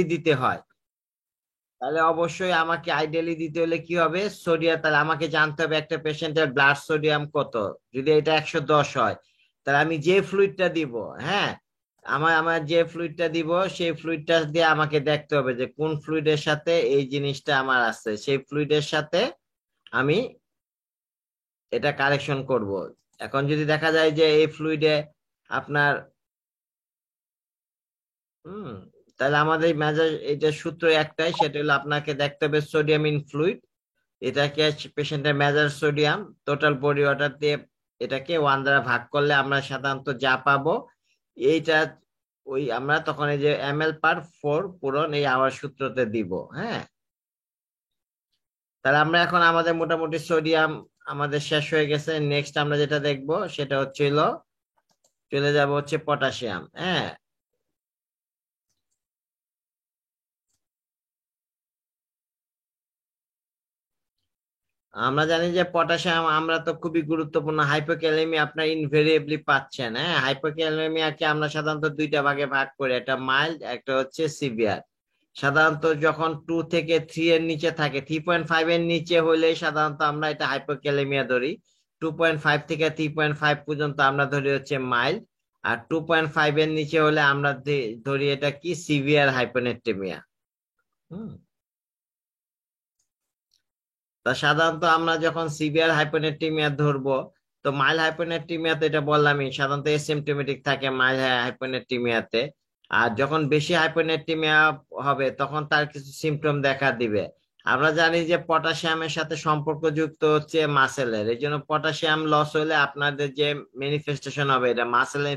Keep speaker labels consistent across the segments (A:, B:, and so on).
A: দিতে হয়, তাহলে অবশ্যই আমাকে আইডিয়ালি দিতে হলে কি হবে, সোডিয়াম, তাহলে আমাকে জানতে হবে একটা পেশেন্টের ব্লাড সোডিয়াম কত। যদি এটা 110 হয়, তাহলে আমি যে ফ্লুইডটা দিব, হ্যাঁ, আমার আমার যে ফ্লুইডটা দিব, সেই ফ্লুইডটা দিয়ে আমাকে দেখতে হবে যে কোন ফ্লুইডের সাথে এই জিনিসটা আমার আছে, সেই ফ্লুইডের সাথে আমি এটা কারেকশন করব। এখন যদি দেখা যায় যে এই ফ্লুইডে আপনার হুম, তাহলে আমাদের মেজার এটা সূত্র একটাই, সেটা হলো আপনাকে দেখতে হবে সোডিয়াম ইন ফ্লুইড, এটাকে পেশেন্টের measure sodium total body water দিয়ে এটাকে 1 দ্বারা ভাগ করলে আমরা সাধারণত যা পাবো এইটা, ওই আমরা তখন এই যে ml/4 পূরণ এই আওয়ার সূত্রতে দিব। হ্যাঁ, তাহলে আমরা এখন আমাদের মোটামুটি সোডিয়াম আমাদের শেষ হয়ে গেছে। নেক্সট আমরা যেটা দেখব সেটা হচ্ছিল, চলে যাব হচ্ছে পটাশিয়াম। হ্যাঁ, আমরা জানি যে পটাশিয়াম আমরা তো খুবই গুরুত্বপূর্ণ, হাইপোক্যালেমিয়া আপনার ইনভেরিয়েবলি পাচ্ছেন। হ্যাঁ, হাইপোক্যালেমিয়াকে আমরা সাধারণত দুইটা ভাগে ভাগ করি, একটা মাইল্ড, একটা হচ্ছে সিভিয়ার। সাধারণত যখন 2 থেকে 3 এর নিচে থাকে, 3.5 এর নিচে হলে সাধারণত আমরা এটা হাইপোক্যালেমিয়া ধরি। 2.5 থেকে 3.5 পর্যন্ত আমরা ধরি হচ্ছে মাইল্ড। আর 2.5 এর নিচে হলে আমরা ধরি এটা কি সিভিয়ার হাইপোনেট্রেমিয়া। হুম, তা সাধারণত আমরা যখন সিভিয়ার হাইপোনেট্রিমিয়া ধরবো, তো মাইল্ড হাইপোনেট্রিমিয়াতে এটা বললামই সাধারণত এসিম্পটোমেটিক থাকে মাইল্ড হাইপোনেট্রিমিয়াতে। আর যখন বেশি হাইপোনেট্রিমিয়া হবে তখন তার কিছু সিমটম দেখা দিবে। আমরা জানি যে পটাশিয়ামের সাথে সম্পর্কযুক্ত হচ্ছে মাসেলের, এই জন্য পটাশিয়াম লস হলে আপনাদের যে ম্যানিফেস্টেশন হবে এটা মাসেলের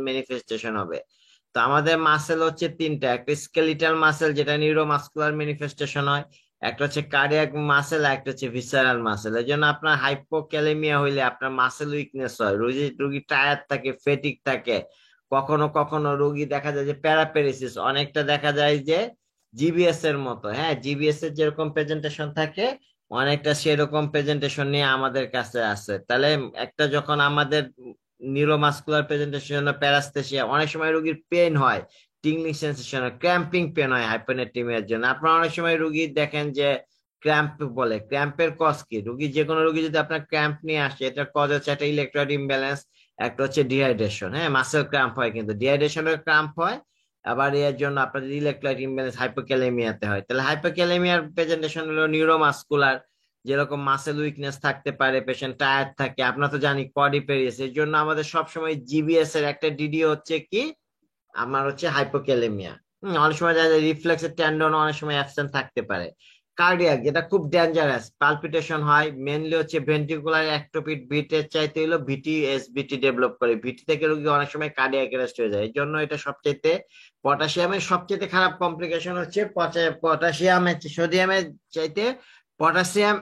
A: ম্যানিফেস্টেশন হবে। তো আমাদের মাসেল হচ্ছে তিনটা, একটা স্কেলিটাল মাসেল যেটা নিউরোমাস্কুলার ম্যানিফেস্টেশন হয়, একটা হচ্ছে কার্ডিয়াক মাসেল, একটা হচ্ছে ভিসারাল মাসেল। এই জন্য আপনার হাইপোক্যালেমিয়া হইলে আপনার মাসেল উইকনেস হয়, রোগী টায়ার্ড থাকে, ফেটিক থাকে। কখনো কখনো রোগী দেখা যায় যে প্যারাপেরিসিস, অনেকটা দেখা যায় যে জিবিএস এর মতো। হ্যাঁ, জিবিএস এর যেরকম প্রেজেন্টেশন থাকে অনেকটা সেরকম প্রেজেন্টেশন নিয়ে আমাদের কাছে আছে। তাহলে একটা যখন আমাদের নিউরোমাস্কুলার প্রেজেন্টেশন, প্যারাস্থেসিয়া, অনেক সময় রোগীর পেন হয়, টিংলিং সেন্সেশন হয়, ক্র্যাম্পিং পেন হয় হাইপোনেট্রিমিয়ার জন্য। আপনারা অনেক সময় রুগী দেখেন যে ক্র্যাম্প বলে, ক্র্যাম্পের কজ কি, রুগী যে কোনো রুগী যদি আপনার ক্র্যাম্প নিয়ে আসে, এটার কজ হচ্ছে একটা ইলেকট্রোলাইট ইমব্যালেন্স, একটা হচ্ছে ডিহাইড্রেশন। হ্যাঁ, মাসেল ক্র্যাম্প হয়, কিন্তু ডিহাইড্রেশনের ক্র্যাম্প হয়। আবার এর জন্য আপনাদের ইলেকট্রোলাইট ইমব্যালেন্স হাইপোক্যালেমিয়াতে হয়। তাহলে হাইপোক্যালেমিয়ার প্রেজেন্টেশন হলো নিউরোমাস্কুলার, যেরকম মাসেল উইকনেস থাকতে পারে, পেশেন্ট টায়ার্ড থাকে, আমরা তো জানি কোয়াড্রিপেরিয়াস। এর জন্য আমাদের সবসময় জিবিএস এর একটা ডিডি হচ্ছে কি, আমার হচ্ছে হাইপোক্যালেমিয়া। অনেক সময় দেখা যায় রিফ্লেক্সের টেন্ডন অনেক সময় অ্যাবসেন্ট থাকতে পারে। কার্ডিয়াক, যেটা খুব ডেঞ্জারাস, পালপিটেশন হয়, মেনলি হচ্ছে ভেন্ট্রিকুলার অ্যাক্টোপিট বিটের চাইতে হলো ভিটি এসবিটি ডেভেলপ করে, ভিটি থেকে রোগী অনেক সময় কার্ডিয়াক অ্যারেস্ট হয়ে যায়। এই জন্য এটা সবচেয়ে, পটাশিয়ামের সবচেয়ে খারাপ কমপ্লিকেশন হচ্ছে পটাশিয়ামের সোডিয়ামের চাইতে পটাশিয়াম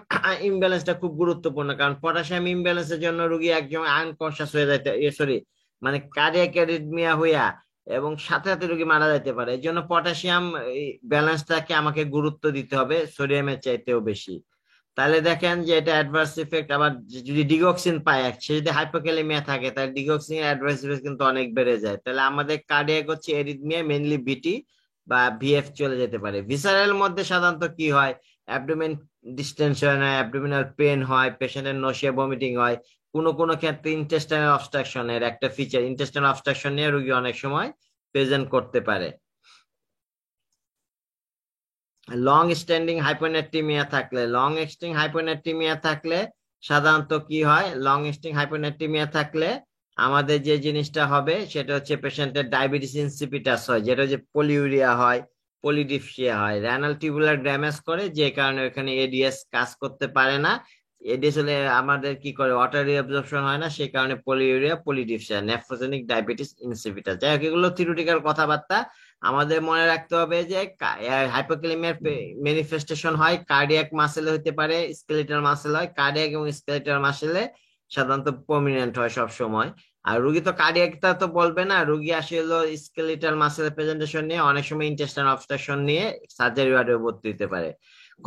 A: ইমব্যালেন্সটা খুব গুরুত্বপূর্ণ, কারণ পটাশিয়াম ইমব্যালেন্সের জন্য রোগী একজন আনকনসাস হয়ে যাইতে, সরি, মানে কার্ডিয়াক অ্যারিথমিয়া হইয়া এবং সাথে সাথে রোগী মারা যেতে পারে। এই জন্য পটাশিয়াম ব্যালেন্সটাকে আমাকে গুরুত্ব দিতে হবে সোডিয়ামের চাইতেও বেশি। তাহলে দেখেন যে এটা অ্যাডভার্স ইফেক্ট। আবার যদি ডিগক্সিন পায়, সে যদি হাইপোক্যালেমিয়া থাকে, তাহলে ডিগক্সিন অ্যাডভার্স ইফেক্ট কিন্তু অনেক বেড়ে যায়। তাহলে আমাদের কার্ডিয়াক হচ্ছে এরিথমিয়া, মেনলি বিটি বা ভিএফ চলে যেতে পারে। ভিসারের মধ্যে সাধারণত কি হয়, অ্যাবডোমেন ডিস্টেনশন হয়, অ্যাবডোমিনাল পেন হয়, পেশেন্টের নশিয়া ভমিটিং হয়। কোনো কোনো ক্ষেত্রে ইন্টেস্টাইনাল অবস্ট্রাকশনের একটা ফিচার, ইন্টেস্টাইনাল অবস্ট্রাকশন নিয়ে রোগী অনেক সময় প্রেজেন্ট করতে পারে। লং স্ট্যান্ডিং হাইপোনেট্রিমিয়া থাকলে সাধারণত কি হয়, লং স্ট্যান্ডিং হাইপোনেট্রিমিয়া থাকলে আমাদের যে জিনিসটা হবে সেটা হচ্ছে পেশেন্টের ডায়াবেটিস ইনসিপিটাস হয়, যেটা হচ্ছে পলিউরিয়া হয়, পলিডিপসিয়া হয়, রেনাল টিউবুলার ড্যামেজ করে, যে কারণে ওখানে এডিএস কাজ করতে পারে না। এডিএস হলে আমাদের কি করে, ওয়াটার রিঅ্যাবজর্পশন হয় না, সেই কারণে polyuria, polydipsia, nephrogenic diabetes insipidus. যাই হোক, এগুলো থিওরিটিক্যাল কথাবার্তা। আমাদের মনে রাখতে হবে যে হাইপোক্যালেমিয়ার ম্যানিফেস্টেশন হয় কার্ডিয়াক মাসেলে হতে পারে, স্কেলিটাল মাসেল হয়, কার্ডিয়াক এবং স্কেলিটাল মাসেলে সাধারণত প্রমিনেন্ট হয় সব সময়। আর রুগী তো কার্ডিয়াকটা তো বলবে না, রুগী আসে হলো স্কেলিটাল মাসেল প্রেজেন্টেশন নিয়ে, অনেক সময় ইন্টেস্টাইন অবস্ট্রাকশন নিয়ে সার্জারি ওয়ার্ডে ভর্তি হতে পারে।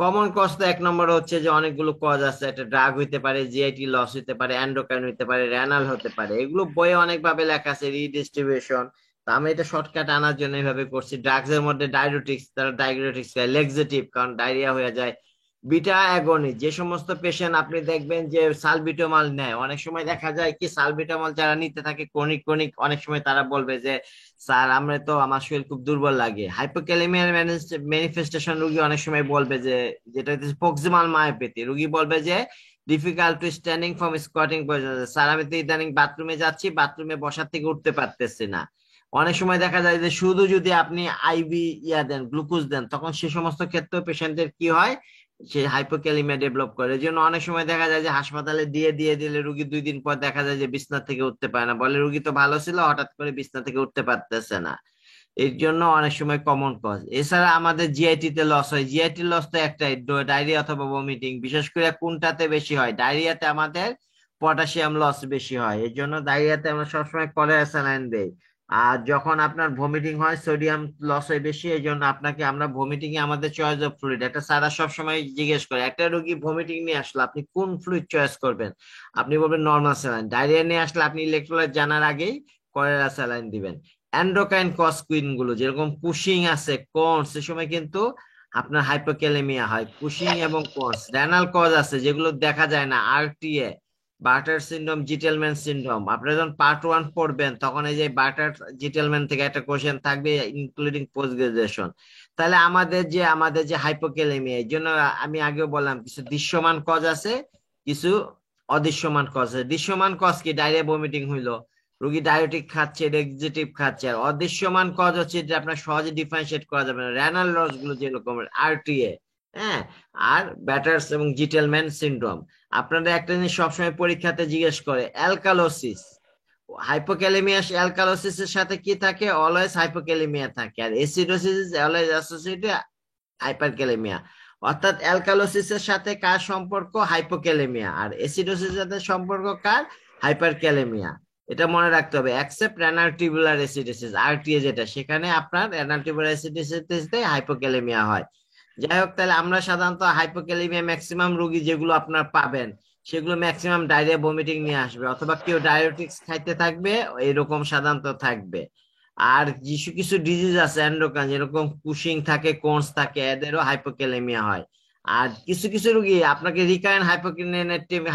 A: কমন কজ তো এক নম্বর হচ্ছে যে অনেকগুলো কজ আছে, একটা ড্রাগ হইতে পারে, জিআইটি লস হইতে পারে, এন্ডোক্রাইন হইতে পারে, রেনাল হতে পারে। এগুলো বইয়ে অনেকভাবে লেখা আছে, রিডিস্ট্রিবিউশন, তো আমি এটা শর্টকাট আনার জন্য এইভাবে করছি। ড্রাগস এর মধ্যে ডায়ুরেটিক্স, তারা ডায়ুরেটিক্স খায়, লেক্সেটিভ কারণ ডায়রিয়া হয়ে যায়। বিটা অ্যাগনি, যে সমস্ত পেশেন্ট আপনি দেখবেন যে সালবিটামল নেয়, অনেক সময় দেখা যায় কি সালবিটামল যারা নিতে থাকে ক্রনিক ক্রনিক, অনেক সময় তারা বলবে যে স্যার আমরা তো আমার শরীর খুব দুর্বল লাগে। হাইপোক্যালেমিয়ার ম্যানিফেস্টেশন রুগী অনেক সময় বলবে যে, যেটা হচ্ছে প্রক্সিমাল মায়োপ্যাথি, রুগী বলবে যে difficult to standing from squatting position, sir আমি তো ইদানিং বাথরুমে যাচ্ছি, বাথরুমে বসার থেকে উঠতে পারতেছি না। অনেক সময় দেখা যায় যে শুধু যদি আপনি আইভি দেন, গ্লুকোজ দেন, তখন সে সমস্ত ক্ষেত্রে পেশেন্টের কি হয়, সে হাইপোক্যালিমিয়া ডেভেলপ করে। এই জন্য অনেক সময় দেখা যায় যে হাসপাতালে দিয়ে দিলে রুগী 2 দিন পর দেখা যায় যে বিছনা থেকে উঠতে পারে না, বলে রুগী তো ভালো ছিল, হঠাৎ করে বিছনা থেকে উঠতে পারতেছে না। এর জন্য অনেক সময় কমন কজ। এছাড়া আমাদের জিআইটি তে লস হয়, জিআইটি লস তো একটাই, ডায়রিয়া অথবা ভমিটিং। বিশেষ করে কোনটাতে বেশি হয়, ডায়রিয়াতে আমাদের পটাশিয়াম লস বেশি হয়, এর জন্য ডায়রিয়াতে আমরা সবসময় কলেরা স্যালাইন দেই। আর যখন আপনার ভমিটিং হয়, সোডিয়াম লস হয় বেশি, এই জন্য আপনাকে আমরা ভমিটিং এ আমাদের চয়েস অফ ফ্লুইড, একটা স্যারা সবসময় জিজ্ঞেস করে, একটা রোগী ভমিটিং নিয়ে আসলে আপনি কোন ফ্লুইড চয়েস করবেন, আপনি বলবেন নর্মাল স্যালাইন। ডায়রিয়া নিয়ে আসলে আপনি ইলেকট্রোলাইট জানার আগেই কলেরা স্যালাইন দিবেন। এন্ডোক্রাইন কজ কুইন গুলো যেরকম কুশিং আছে, কোনস, সে সময় কিন্তু আপনার হাইপোক্যালেমিয়া হয়। কুশিং এবং কোনস। রেনাল কজ আছে যেগুলো দেখা যায় না, RTA, barter syndrome, Gitelman syndrome. আপনারা যখন পার্ট 1 পড়বেন তখন এই যে বার্টার জিটেলম্যান থেকে একটা কোশ্চেন থাকবে ইনক্লুডিং পোস্ট গ্রাজুয়েশন। তাহলে আমাদের যে হাইপোক্যালেমিয়া, এই জন্য আমি আগেও বললাম কিছু দৃশ্যমান কজ আছে, কিছু অদৃশ্যমান কজ আছে। দৃশ্যমান কজ কি, ডায়রিয়া ভমিটিং হইলো, রোগী ডায়োটিক খাচ্ছে, রেক্সিটিভ খাচ্ছে। আর অদৃশ্যমান কজ হচ্ছে যে আপনার সহজে ডিফারেন্সিয়েট করা যাবে না, রেনাল লস গুলো যেরকম আরটিএ, হ্যাঁ, আর ব্যাটার্স এবং জিটেলম্যান সিনড্রোম। আপনাদের একটা জিনিস সবসময় পরীক্ষাতে জিজ্ঞেস করে, অ্যালকালোসিস, হাইপোক্যালেমিয়া অ্যালকালোসিসের সাথে কি থাকে, অলওয়েজ হাইপোক্যালেমিয়া থাকে। আর acidosis is always associated hyperkalaemia. অর্থাৎ অ্যালকালোসিসের সাথে কার সম্পর্ক, হাইপোক্যালেমিয়া, আর এসিডোসিসের সাথে সম্পর্ক কার, হাইপারক্যালেমিয়া। এটা মনে রাখতে হবে, except renal tubular acidosis, RTA যেটা, সেখানে আপনার রেনাল টিউবুলার অ্যাসিডোসিসে হাইপোক্যালেমিয়া হয়। যাই হোক, তাহলে আমরা সাধারণত হাইপোক্যালেমিয়া ম্যাক্সিমাম রোগী যেগুলো আপনার পাবেন, সেগুলো ম্যাক্সিমাম ডায়রিয়া ভমিটিং নিয়ে আসবে, অথবা কেউ ডায়োটিক্স খাইতে থাকবে, এরকম সাধারণত থাকবে। আর কিছু কিছু ডিজিজ আছে এন্ডোক্রাইন, যেরকম কুশিং থাকে, কোনস থাকে, এদেরও হাইপোক্যালেমিয়া হয়। আর কিছু কিছু রোগী আপনাকে রিকারেন্ট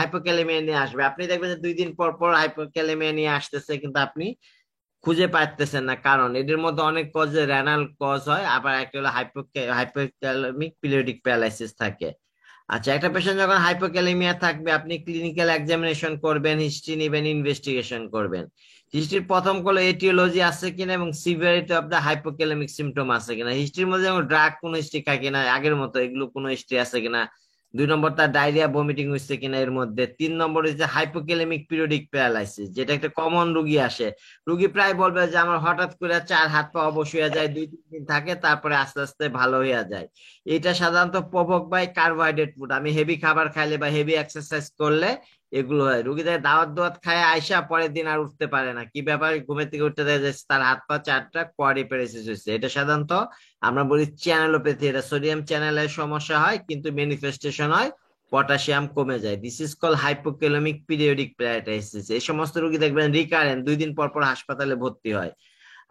A: হাইপোক্যালেমিয়া নিয়ে আসবে, আপনি দেখবেন যে 2 দিন পর পর হাইপোক্যালেমিয়া নিয়ে আসতেছে, কিন্তু আপনি খুঁজে পাচ্তেছেন না। কারণ এদের মধ্যে অনেক কজে রেনাল কজ হয়, আবার একটা হলো হাইপোক্যালেমিক পিরিয়ডিক প্যারালাইসিস থাকে। আচ্ছা, একটা পেশেন্ট যখন হাইপোক্যালেমিয়া থাকবে, আপনি ক্লিনিক্যাল এক্সামিনেশন করবেন, হিস্ট্রি নেবেন, ইনভেস্টিগেশন করবেন। হিস্ট্রির প্রথম হলো এটিওলজি আছে কিনা এবং severity of the hypokalaemic symptom আছে কিনা। হিস্ট্রির মধ্যে যেমন ড্রাগ কোন হিস্ট্রি খায় কিনা আগের মতো, এগুলো কোনো হিস্ট্রি আছে কিনা। 2 নম্বর, তার ডায়রিয়া ভমিটিং হচ্ছে কিনা এর মধ্যে। 3 নম্বর হচ্ছে হাইপোক্যালেমিক পিরিয়ডিক প্যারালাইসিস, যেটা একটা কমন রুগী আসে। রুগী প্রায় বলবে যে আমার হঠাৎ করে 4 হাত পা অবশ হয়ে যায়, 2-3 দিন থাকে, তারপরে আস্তে আস্তে ভালো হয়ে যায়। এটা সাধারণত প্রভোগ বাই কার্বোহাইড্রেট ফুড, আমি হেভি খাবার খাইলে বা হেভি এক্সারসাইজ করলে এগুলো হয়। রুগীদের দাওয়াত দাওয়াত খায় আইসা পরের দিন আর উঠতে পারে না, কি ব্যাপার, ঘুমের থেকে উঠতে দেখা যাচ্ছে তার হাত পা 4টা কোয়াড্রিপ্যারালাইসিস হয়েছে। এটা সাধারণত আমরা বলি চ্যানেলোপ্যাথি, এটা সোডিয়াম চ্যানেলের সমস্যা হয়, কিন্তু ম্যানিফেস্টেশন হয় পটাশিয়াম কমে যায়। This is call hypokalemic periodic paralysis. এই সমস্ত রোগী দেখবেন রিকারেন্ট 2 দিন পর পর হাসপাতালে ভর্তি হয়।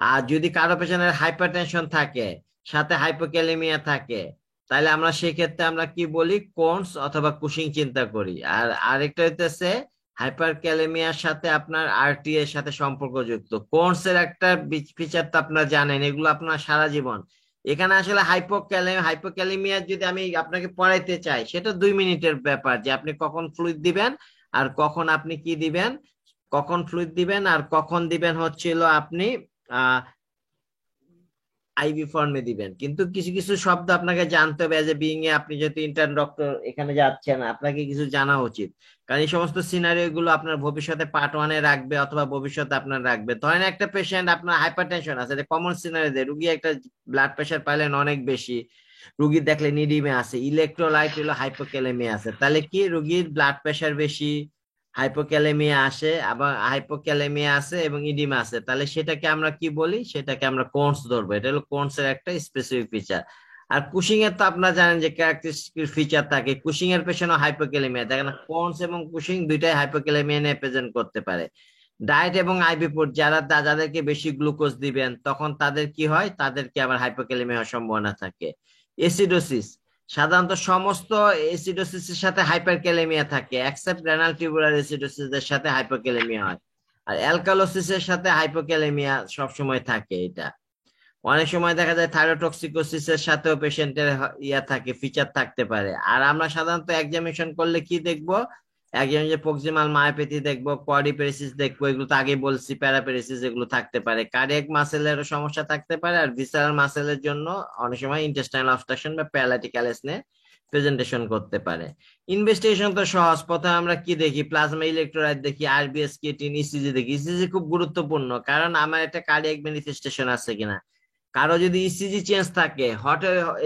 A: আর যদি কারো পেশেন্টের হাইপারটেনশন থাকে, সাথে হাইপোক্যালেমিয়া থাকে, তাহলে আমরা সেই ক্ষেত্রে আমরা কি বলি, কোনস অথবা কুশিং চিন্তা করি। আর আরেকটা হইতেছে হাইপার ক্যালেমিয়ার সাথে আপনার আরটি এর সাথে সম্পর্কযুক্ত। কোনস এর একটা ফিচার তো আপনারা জানেন, এগুলো আপনার সারা জীবন। এখানে আসলে হাইপোক্যালেমিয়া যদি আমি আপনাকে পড়াইতে চাই, সেটা 2 মিনিটের ব্যাপার, যে আপনি কখন ফ্লুইড দিবেন আর কখন আপনি কি দিবেন, কখন ফ্লুইড দিবেন আর কখন দিবেন হচ্ছিল আপনি আহ আইভি ফর্মে দিবেন। কিন্তু কিছু কিছু শব্দ আপনাকে জানতে হবে, এজ এ বিইং এ আপনি যেহেতু ইন্টার্ন ডক্টর এখানে যাচ্ছেন, আপনাকে কিছু জানা উচিত। কারণ এই সমস্ত সিনারিও গুলো আপনার ভবিষ্যতে পার্ট 1-এ রাখবে, অথবা ভবিষ্যতে আপনার রাখবে। ধরেন একটা পেশেন্ট আপনার হাইপারটেনশন আছে, এটা কমন সিনারিও দেয়, রুগী একটা ব্লাড প্রেশার পাইলেন অনেক বেশি, রুগী দেখলে নিডিমে আছে, ইলেকট্রোলাইট হলো হাইপোক্যালেমিয়া আছে, তাহলে কি রুগীর ব্লাড প্রেশার বেশি, হাইপোক্যালেমিয়া আসে, আবার হাইপোক্যালেমিয়া আছে এবং ইডিমা আছে, তাহলে সেটাকে আমরা কি বলি, সেটাকে আমরা কোনস ধরবো। এটা হলো কোনস এর একটা স্পেসিফিক ফিচার। আর কুশিং এর তো আপনারা জানেন যে ক্যারেক্টারিস্টিক ফিচার থাকে, কুশিং এর পেশেন্ট হাইপোক্যালেমিয়া, দেখেন কোনস এবং কুশিং দুইটাই হাইপোক্যালেমিয়া নিয়ে প্রেজেন্ট করতে পারে। ডায়েট এবং আইভি ফুড যাদেরকে বেশি গ্লুকোজ দিবেন তখন তাদের কি হয়, তাদেরকে আবার হাইপোক্যালেমিয়া হওয়ার সম্ভাবনা থাকে। এসিডোসিস, সাধারণত সমস্ত এসিডোসিসের সাথে হাইপারক্যালেমিয়া থাকে, এক্সেপ্ট রেনাল টিউবুলার এসিডোসিস এর সাথে হাইপোক্যালেমিয়া হয়। আর অ্যালকালোসিসের সাথে হাইপোক্যালেমিয়া সবসময় থাকে। এটা অনেক সময় দেখা যায় থাইরোটক্সিকোসিস এর সাথেও পেশেন্টের ইয়া থাকে, ফিচার থাকতে পারে। আর আমরা সাধারণত এক্সামিনেশন করলে কি দেখবো, একজন যে প্রক্সিমাল মায়োপ্যাথি দেখবো, কোয়াড্রিপ্যারেসিস দেখবো, এগুলো তো আগে বলছি, প্যারাপ্যারেসিস এগুলো থাকতে পারে, কার্ডিয়াক মাসেলেরও সমস্যা থাকতে পারে। আর ভিসারাল মাসেলের জন্য অনেক সময় ইন্টেস্টাইনাল অবস্ট্রাকশন বা প্যারালাইটিক অ্যালেসনে প্রেজেন্টেশন করতে পারে। ইনভেস্টিগেশন তো সহজ, প্রথমে আমরা কি দেখি, প্লাজমা ইলেকট্রোলাইট দেখি, আরবিএস ক্রিয়েটিন, ইসিজি দেখি। ইসিজি খুব গুরুত্বপূর্ণ, কারণ আমার একটা কার্ডিয়াক ম্যানিফেস্টেশন আছে কিনা। কারো যদি ইসিজি চেঞ্জ থাকে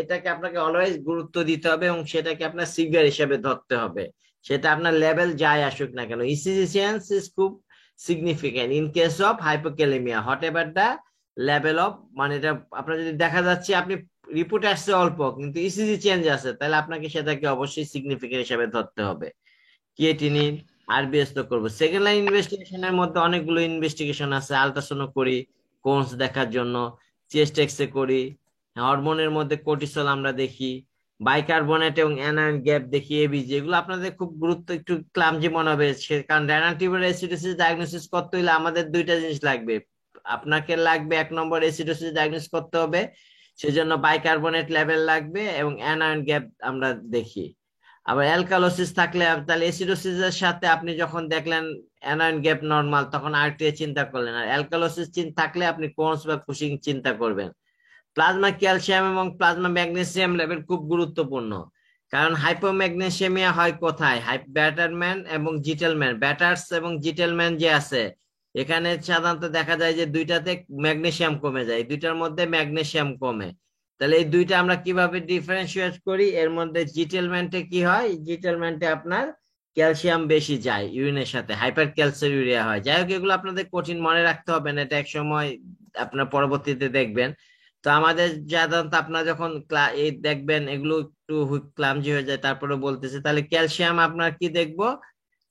A: এটাকে আপনাকে অলওয়েজ গুরুত্ব দিতে হবে এবং সেটাকে আপনার সিভিয়ার হিসেবে ধরতে হবে, সেটা আপনার লেভেল যাই আসুক না কেন। ইসিজি চেঞ্জ ইজ খুব significant in case of hypokalaemia, whatever the level of, মানে এটা আপনার যদি দেখা যাচ্ছে আপনি রিপোর্ট আসছে অল্প কিন্তু ইসিজি চেঞ্জ আছে, তাহলে আপনাকে সেটাকে অবশ্যই সিগনিফিকেন্ট হিসেবে ধরতে হবে। ক্রিয়েটিনিন, আরবিএস তো করবো। সেকেন্ড লাইন ইনভেস্টিগেশনের মধ্যে অনেকগুলো ইনভেস্টিগেশন আছে, আল্ট্রাসাউন্ড করি কোনস দেখার জন্য, চেস্ট এক্সরে করি, হরমোনের মধ্যে কর্টিসল আমরা দেখি, বাইকার্বনেট এবং অ্যানায়ন গ্যাপ দেখি, এবিজি। এগুলো আপনাদের খুব গুরুত্ব, একটু ক্লামজি মনে হবে কারণ রেনাল টিউবার অ্যাসিডোসিস ডায়াগনোসিস করতে হলে আমাদের দুইটা জিনিস লাগবে। আপনাকে লাগবে 1 নম্বর অ্যাসিডোসিস ডায়াগনোসিস করতে হবে, সেজন্য বাইকার্বনেট লেভেল লাগবে এবং অ্যানায়ন গ্যাপ আমরা দেখি। আবার অ্যালকালোসিস থাকলে তাহলে এসিডোসিস এর সাথে আপনি যখন দেখলেন অ্যানায়ন গ্যাপ নরমাল, তখন আরটিএ চিন্তা করলেন। আর অ্যালকালোসিস থাকলে আপনি কোনস বা কুশিং চিন্তা করবেন। প্লাজমা ক্যালসিয়াম এবং প্লাজমা ম্যাগনেসিয়াম লেভেল খুব গুরুত্বপূর্ণ, কারণ হাইপোম্যাগনেসিয়ামিয়া হয় কোথায়, ব্যাটারম্যান এবং জিটেলম্যান, ব্যাটার্স এবং জিটেলম্যান যে আছে, এখানে সাধারণত দেখা যায় যে দুইটাতে ম্যাগনেসিয়াম কমে যায়, এই দুইটার মধ্যে ম্যাগনেসিয়াম কমে। তাহলে এই দুইটা আমরা কিভাবে ডিফারেন্সিয়েট করি, এর মধ্যে জিটেলম্যান্টে কি হয়, জিটেলম্যান্টে আপনার ক্যালসিয়াম বেশি যায় ইউরিনের সাথে, হাইপার ক্যালসিউরিয়া হয়। যাই হোক, এগুলো আপনাদের কঠিন মনে রাখতে হবে না, এটা এক সময় আপনার পরবর্তীতে দেখবেন। তো আমাদের সাধারণত আপনার যখন এই দেখবেন এগুলো একটু ক্লামজি হয়ে যায়, তারপরে বলতেছে তাহলে ক্যালসিয়াম আপনার কি দেখবো,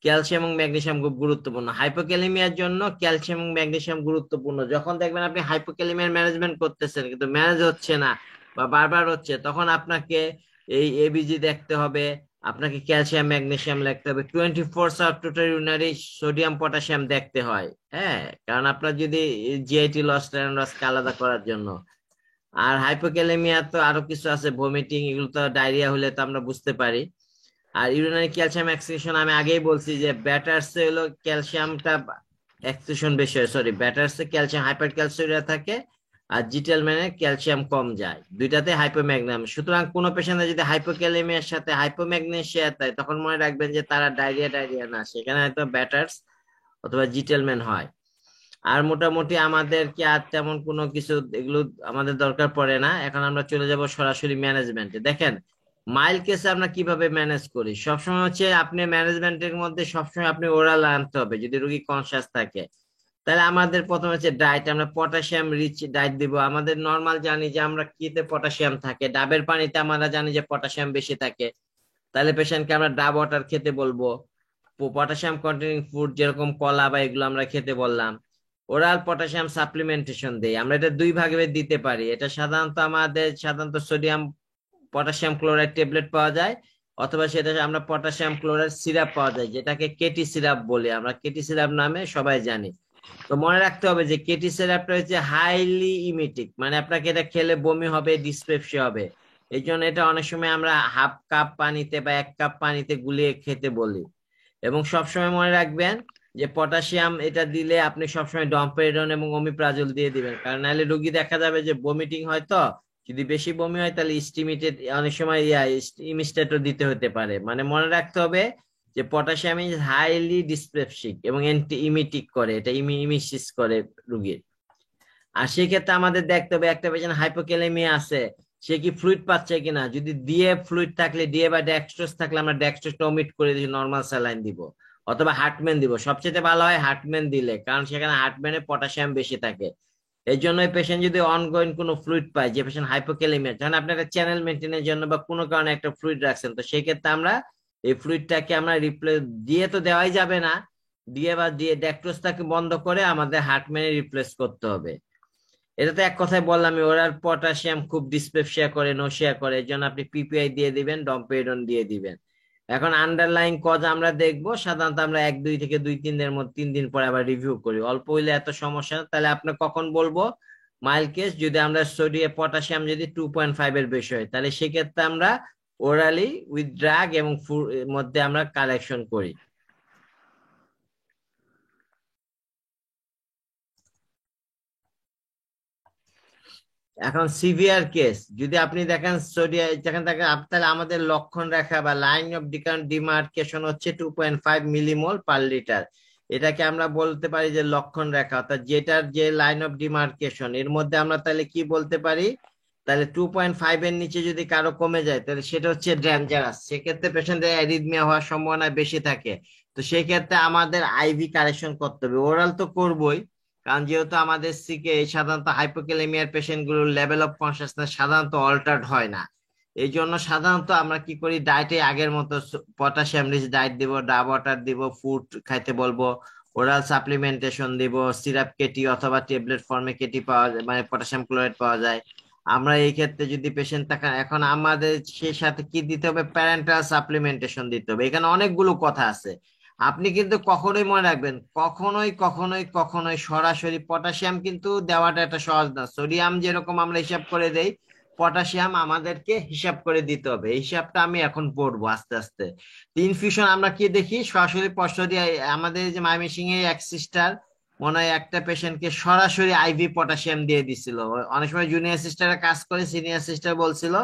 A: ক্যালসিয়াম এবং ম্যাগনেসিয়াম খুব গুরুত্বপূর্ণ হাইপোক্যালেমিয়ার জন্য। ক্যালসিয়াম এবং ম্যাগনেসিয়াম গুরুত্বপূর্ণ। যখন দেখবেন আপনি হাইপোক্যালেমিয়ার ম্যানেজমেন্ট করতেছেন কিন্তু ম্যানেজ হচ্ছে না বা বারবার হচ্ছে, তখন আপনাকে এই এবিজি দেখতে হবে, আপনাকে ক্যালসিয়াম ম্যাগনেসিয়াম দেখতে হবে, 24 hour total urinary sodium potassium দেখতে হয়। হ্যাঁ, কারণ আপনার যদি জিআইটি লস লসকে আলাদা করার জন্য। আর হাইপোক্যালেমিয়া তো আরো কিছু আছে, ভমিটিং, এগুলো তো ডায়রিয়া হলে তো আমরা বুঝতে পারি। আর ইউরিনারি ক্যালসিয়াম এক্সক্রিশন আমি আগেই বলছি যে ব্যাটার্সে হলো ক্যালসিয়ামটা এক্সক্রিশন বেশি হয়, সরি, ব্যাটার্সে ক্যালসিয়াম হাইপার ক্যালসিউরিয়া থাকে, আর জিটেলম্যানে ক্যালসিয়াম কম যায়, দুইটাতে হাইপোম্যাগনেসিয়াম। সুতরাং কোনো পেশেন্টে যদি হাইপোক্যালেমিয়ার সাথে হাইপোম্যাগনেসিয়া হয়, তখন মনে রাখবেন যে তারা ডায়রিয়া ডায়রিয়া না, সেখানে হয়তো ব্যাটার্স অথবা জিটেলম্যান হয়। আর মোটামুটি আমাদের কি আর তেমন কোনো কিছু এগুলো আমাদের দরকার পড়ে না। এখন আমরা চলে যাব সরাসরি ম্যানেজমেন্টে। দেখেন, মাইল কেসে আমরা কিভাবে ম্যানেজ করি, সবসময় হচ্ছে আপনি ম্যানেজমেন্টের মধ্যে সবসময় আপনি ওরাল আনতে হবে যদি রোগী কনসিয়াস থাকে। তাহলে আমাদের প্রথমে হচ্ছে ডায়েট, আমরা পটাশিয়াম রিচ ডায়েট দিব। আমাদের নর্মাল জানি যে আমরা কিতে পটাশিয়াম থাকে, ডাবের পানিতে আমরা জানি যে পটাশিয়াম বেশি থাকে, তাহলে পেশেন্টকে আমরা ডাব ওয়াটার খেতে বলবো। পটাশিয়াম কন্টেনিং ফুড যেরকম কলা বা এগুলো আমরা খেতে বললাম। ওরাল পটাশিয়াম সাপ্লিমেন্টেশন দেই আমরা, এটা দুই ভাগে দিতে পারি। এটা সাধারণত সোডিয়াম পটাশিয়াম ক্লোরাইড ট্যাবলেট পাওয়া যায়, অথবা সেটা আমরা পটাশিয়াম ক্লোরাইড সিরাপ পাওয়া যায়, যেটাকে কেটি সিরাপ বলি আমরা, কেটি সিরাপ নামে সবাই জানি। তো মনে রাখতে হবে যে কেটি সিরাপটা হচ্ছে হাইলি ইমিটিক, মানে আপনাকে এটা খেলে বমি হবে, ডিসপেপসিয়া হবে। এই জন্য এটা অনেক সময় আমরা হাফ কাপ পানিতে বা 1 কাপ পানিতে গুলিয়ে খেতে বলি। এবং সবসময় মনে রাখবেন যে পটাশিয়াম এটা দিলে আপনি সবসময় ডম্পেরডন এবং ওমিপ্রাজল দিয়ে দিবেন, কারণ নাহলে রোগী দেখা যাবে যে বমিটিং হয়, তো যদি বেশি বমি হয় তাহলে স্টিমিটেড, অনেক সময় ইমিস্টেটও দিতে হতে পারে। মানে মনে রাখতে হবে যে পটাশিয়াম ইজ হাইলি ডিসপেপসিক এবং অ্যান্টি ইমিটিক করে, এটা ইমিসিস করে রোগীর। আর সেক্ষেত্রে আমাদের দেখতে হবে একটা পেশেন্ট হাইপোক্যালেমিয়া আছে, সে কি ফ্লুইড পাচ্ছে কিনা। যদি দিয়ে ফ্লুইড থাকলে, দিয়ে বা ডেক্সট্রোজ থাকলে আমরা ডেক্সট্রোজটা ওমিট করে দিয়ে নর্মাল স্যালাইন দিব, অথবা হার্টম্যান দিব। সবচেয়ে ভালো হয় হার্টম্যান দিলে, কারণ সেখানে হার্টম্যানে পটাশিয়াম বেশি থাকে। এই জন্য পেশেন্ট যদি অনগোয়িং কোনো ফ্লুইড পায়, যে পেশেন্ট হাইপোক্যালেমিয়া, যখন আপনি একটা চ্যানেল মেনটেনের জন্য বা কোনো কারণে একটা ফ্লুইড রাখছেন, তো সেই ক্ষেত্রে আমরা এই ফ্লুইডটাকে আমরা রিপ্লেস দিয়ে তো দেওয়াই যাবে না, দিয়ে বা দিয়ে ডেক্টোজটাকে বন্ধ করে আমাদের হার্টম্যানে রিপ্লেস করতে হবে। এটা তো এক কথায় বললাম, ওরাল পটাশিয়াম খুব ডিসপেপসিয়া করে, নসিয়া করে, এই জন্য আপনি পিপিআই দিয়ে দিবেন, ডম্পেডন দিয়ে দিবেন। এখন আন্ডারলাইং কজ আমরা দেখবো, সাধারণত আমরা 1-2 থেকে 2-3 দিনের মধ্যে 3 দিন পরে আবার রিভিউ করি। অল্প হইলে এত সমস্যা না। তাহলে আপনার কখন বলবো মাইল্ড কেস, যদি আমরা সোডিয়াম পটাশিয়াম যদি 2.5 এর বেশি হয়, তাহলে সেক্ষেত্রে আমরা ওরালি উইথ ড্রাগ এবং ফুড মধ্যে আমরা কালেকশন করি। এখন সিভিয়ার কেস যদি আপনি দেখেন সোডিয়াম যেখানে দেখেন তাহলে আমাদের লক্ষণ রেখা বা লাইন অফ ডিমার্কেশন হচ্ছে 2.5 মিলিমোল/লিটার। এটাকে আমরা বলতে পারি যে লক্ষণ রেখা, অর্থাৎ যেটার যে লাইন অফ ডিমার্কেশন এর মধ্যে আমরা তাহলে কি বলতে পারি, তাহলে 2.5 এর নিচে যদি কারো কমে যায় তাহলে সেটা হচ্ছে ডেঞ্জারাস, সেক্ষেত্রে পেশেন্টের অ্যারিথমিয়া হওয়ার সম্ভাবনা বেশি থাকে। তো সেক্ষেত্রে আমাদের আইভি কারেকশন করতে হবে, ওরাল তো করবোই, কারণ যেহেতু আমাদের সিকে সাধারণত হাইপোক্যালেমিয়ার পেশেন্ট গুলোর লেভেল অফ কনসিয়াসনেস সাধারণত অল্টার্ড হয় না। এই জন্য সাধারণত আমরা কি করি, ডায়েটে আগের মতো পটাশিয়াম রিচ ডায়েট দিব, ডাব ওয়াটার দিব, ফুড খাইতে বলবো, ওরাল সাপ্লিমেন্টেশন দিব, সিরাপ কেটি অথবা ট্যাবলেট ফর্মে কেটি পাওয়া যায়, মানে পটাশিয়াম ক্লোরাইড পাওয়া যায়। আমরা এই ক্ষেত্রে যদি পেশেন্ট থাকে, এখন আমাদের সেই সাথে কি দিতে হবে, প্যারেন্টাল সাপ্লিমেন্টেশন দিতে হবে। এখানে অনেকগুলো কথা আছে। আপনি কিন্তু কখনোই মনে রাখবেন, কখনোই কখনোই কখনোই সরাসরি পটাশিয়াম কিন্তু দেওয়াটা একটা সহজ না। সোডিয়াম যেরকম আমরা হিসাব করে দেই, পটাশিয়াম আমাদেরকে হিসাব করে দিতে হবে। এই হিসাবটা আমি এখন পড়বো আস্তে আস্তে। ইনফিউশন আমরা কি দেখি, সরাসরি সোডিয়াম, আমাদের যে ময়মনসিংহ এক সিস্টার মনে হয় একটা পেশেন্টকে সরাসরি আইভি পটাশিয়াম দিয়ে দিছিল। অনেক সময় জুনিয়র সিস্টাররা কাজ করে, সিনিয়র সিস্টার বলছিল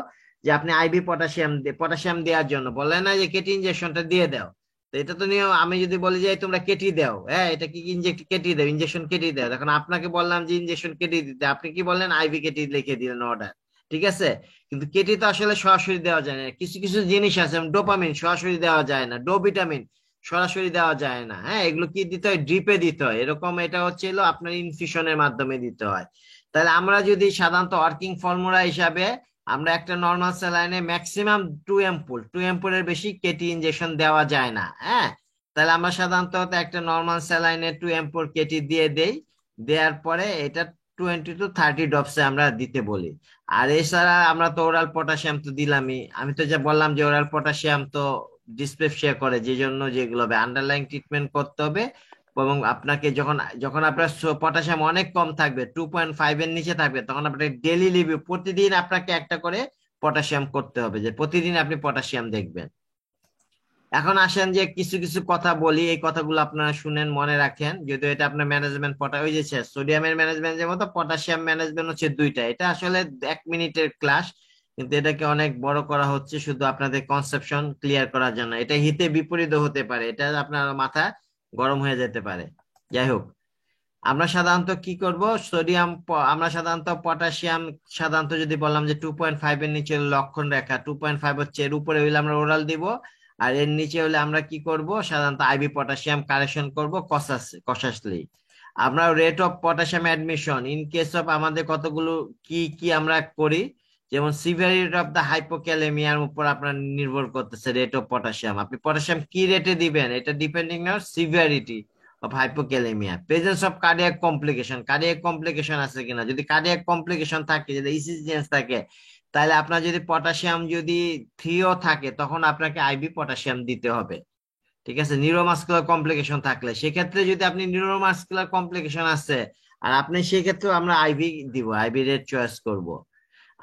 A: যে আপনি আইভি পটাশিয়াম দেওয়ার জন্য বললেন না যে কেটি ইনজেকশনটা দিয়ে দাও। তো এটা তো নিয়ম। আমি যদি বলি যে এই তোমরা কেটি দাও, হ্যাঁ এটা কি ইনজেক্ট কেটি দাও, ইনজেকশন কেটি দাও, এখন আপনাকে বললাম যে ইনজেকশন কেটি দিতে, আপনি কি বললেন আইভি কেটি লিখে দিলেন অর্ডার। ঠিক আছে, কিন্তু কেটি তো আসলে সরাসরি দেওয়া যায় না। কিছু কিছু জিনিস আছে, ডোপামিন সরাসরি দেওয়া যায় না, ডো ভিটামিন সরাসরি দেওয়া যায় না। হ্যাঁ, এগুলো কি দিতে হয়, ড্রিপে দিতে হয়, এরকম। এটা হচ্ছে আপনার ইনফিউশনের মাধ্যমে দিতে হয়। তাহলে আমরা যদি সাধারণত ওয়ার্কিং ফর্মুলা হিসাবে আমরা একটা নর্মাল স্যালাইনে ম্যাক্সিমাম 2 অ্যাম্পুলের বেশি কেটি ইনজেকশন দেওয়া যায় না। হ্যাঁ, তাহলে আমরা সাধারণত একটা নর্মাল স্যালাইনে 2 অ্যাম্পুল কেটি দিয়ে দেই। দেওয়ার পরে এটা 20 to 30 ড্রপসে আমরা দিতে বলি। আর এছাড়া আমরা তো ওরাল পটাশিয়াম তো দিলামই। আমি তো যা বললাম যে ওরাল পটাশিয়াম তো ডিসপেপসিয়া করে, যে জন্য যেগুলো হবে আন্ডারলাইং ট্রিটমেন্ট করতে হবে। এবং আপনাকে যখন যখন আপনার পটাশিয়াম অনেক কম থাকবে, 2.5 এর নিচে থাকবে, তখন আপনাকে ডেলি লিভে প্রতিদিন আপনাকে একটা করে পটাশিয়াম করতে হবে, যে প্রতিদিন আপনি পটাশিয়াম দেখবেন। এখন আসেন যে কিছু কিছু কথা বলি, এই কথাগুলো আপনারা শুনেন, মনে রাখেন, যদিও এটা আপনার ম্যানেজমেন্ট ওই যে সোডিয়ামের ম্যানেজমেন্টের মতো পটাশিয়াম ম্যানেজমেন্ট হচ্ছে দুইটা। এটা আসলে 1 মিনিটের ক্লাস, কিন্তু এটাকে অনেক বড় করা হচ্ছে শুধু আপনাদের কনসেপশন ক্লিয়ার করার জন্য। এটা হিতে বিপরীত হতে পারে, এটা আপনার মাথা গরম হয়ে যেতে পারে। যাই হোক, আমরা সাধারণত কি করব, আমরা সাধারণত পটাশিয়াম সাধারণত যদি বললাম যে 2.5 এর নিচে লক্ষণ রেখা, 2.5 হচ্ছে, এর উপরে হইলে আমরা ওরাল দিব, আর এর নিচে হলে আমরা কি করব, সাধারণত আইভি পটাশিয়াম কারেকশন করব কশাসলি। আমরা rate of potassium admission in case of আমাদের কতগুলো কি কি আমরা করি, যেমন সিভিয়ারিটি অফ দ্য হাইপোক্যালেমিয়ার উপর আপনার নির্ভর করতেছে রেট অফ পটাশিয়াম। আপনি পটাশিয়াম কি রেটে দিবেন, এটা depending on severity of hypokalaemia. Presence of cardiac complication আছে কিনা, যদি কার্ডিয়াক কমপ্লিকেশন থাকে, যদি ইসিজি চেঞ্জ থাকে, তাহলে আপনার যদি পটাশিয়াম যদি 3ও থাকে, তখন আপনাকে আইভি পটাশিয়াম দিতে হবে। ঠিক আছে, নিউরোমাস্কুলার কমপ্লিকেশন থাকলে, সেক্ষেত্রে যদি আপনি নিউরোমাস্কুলার কমপ্লিকেশন আছে আর আপনি সেক্ষেত্রে আমরা আইভি দিব, আইভি রেট চয়েস করব।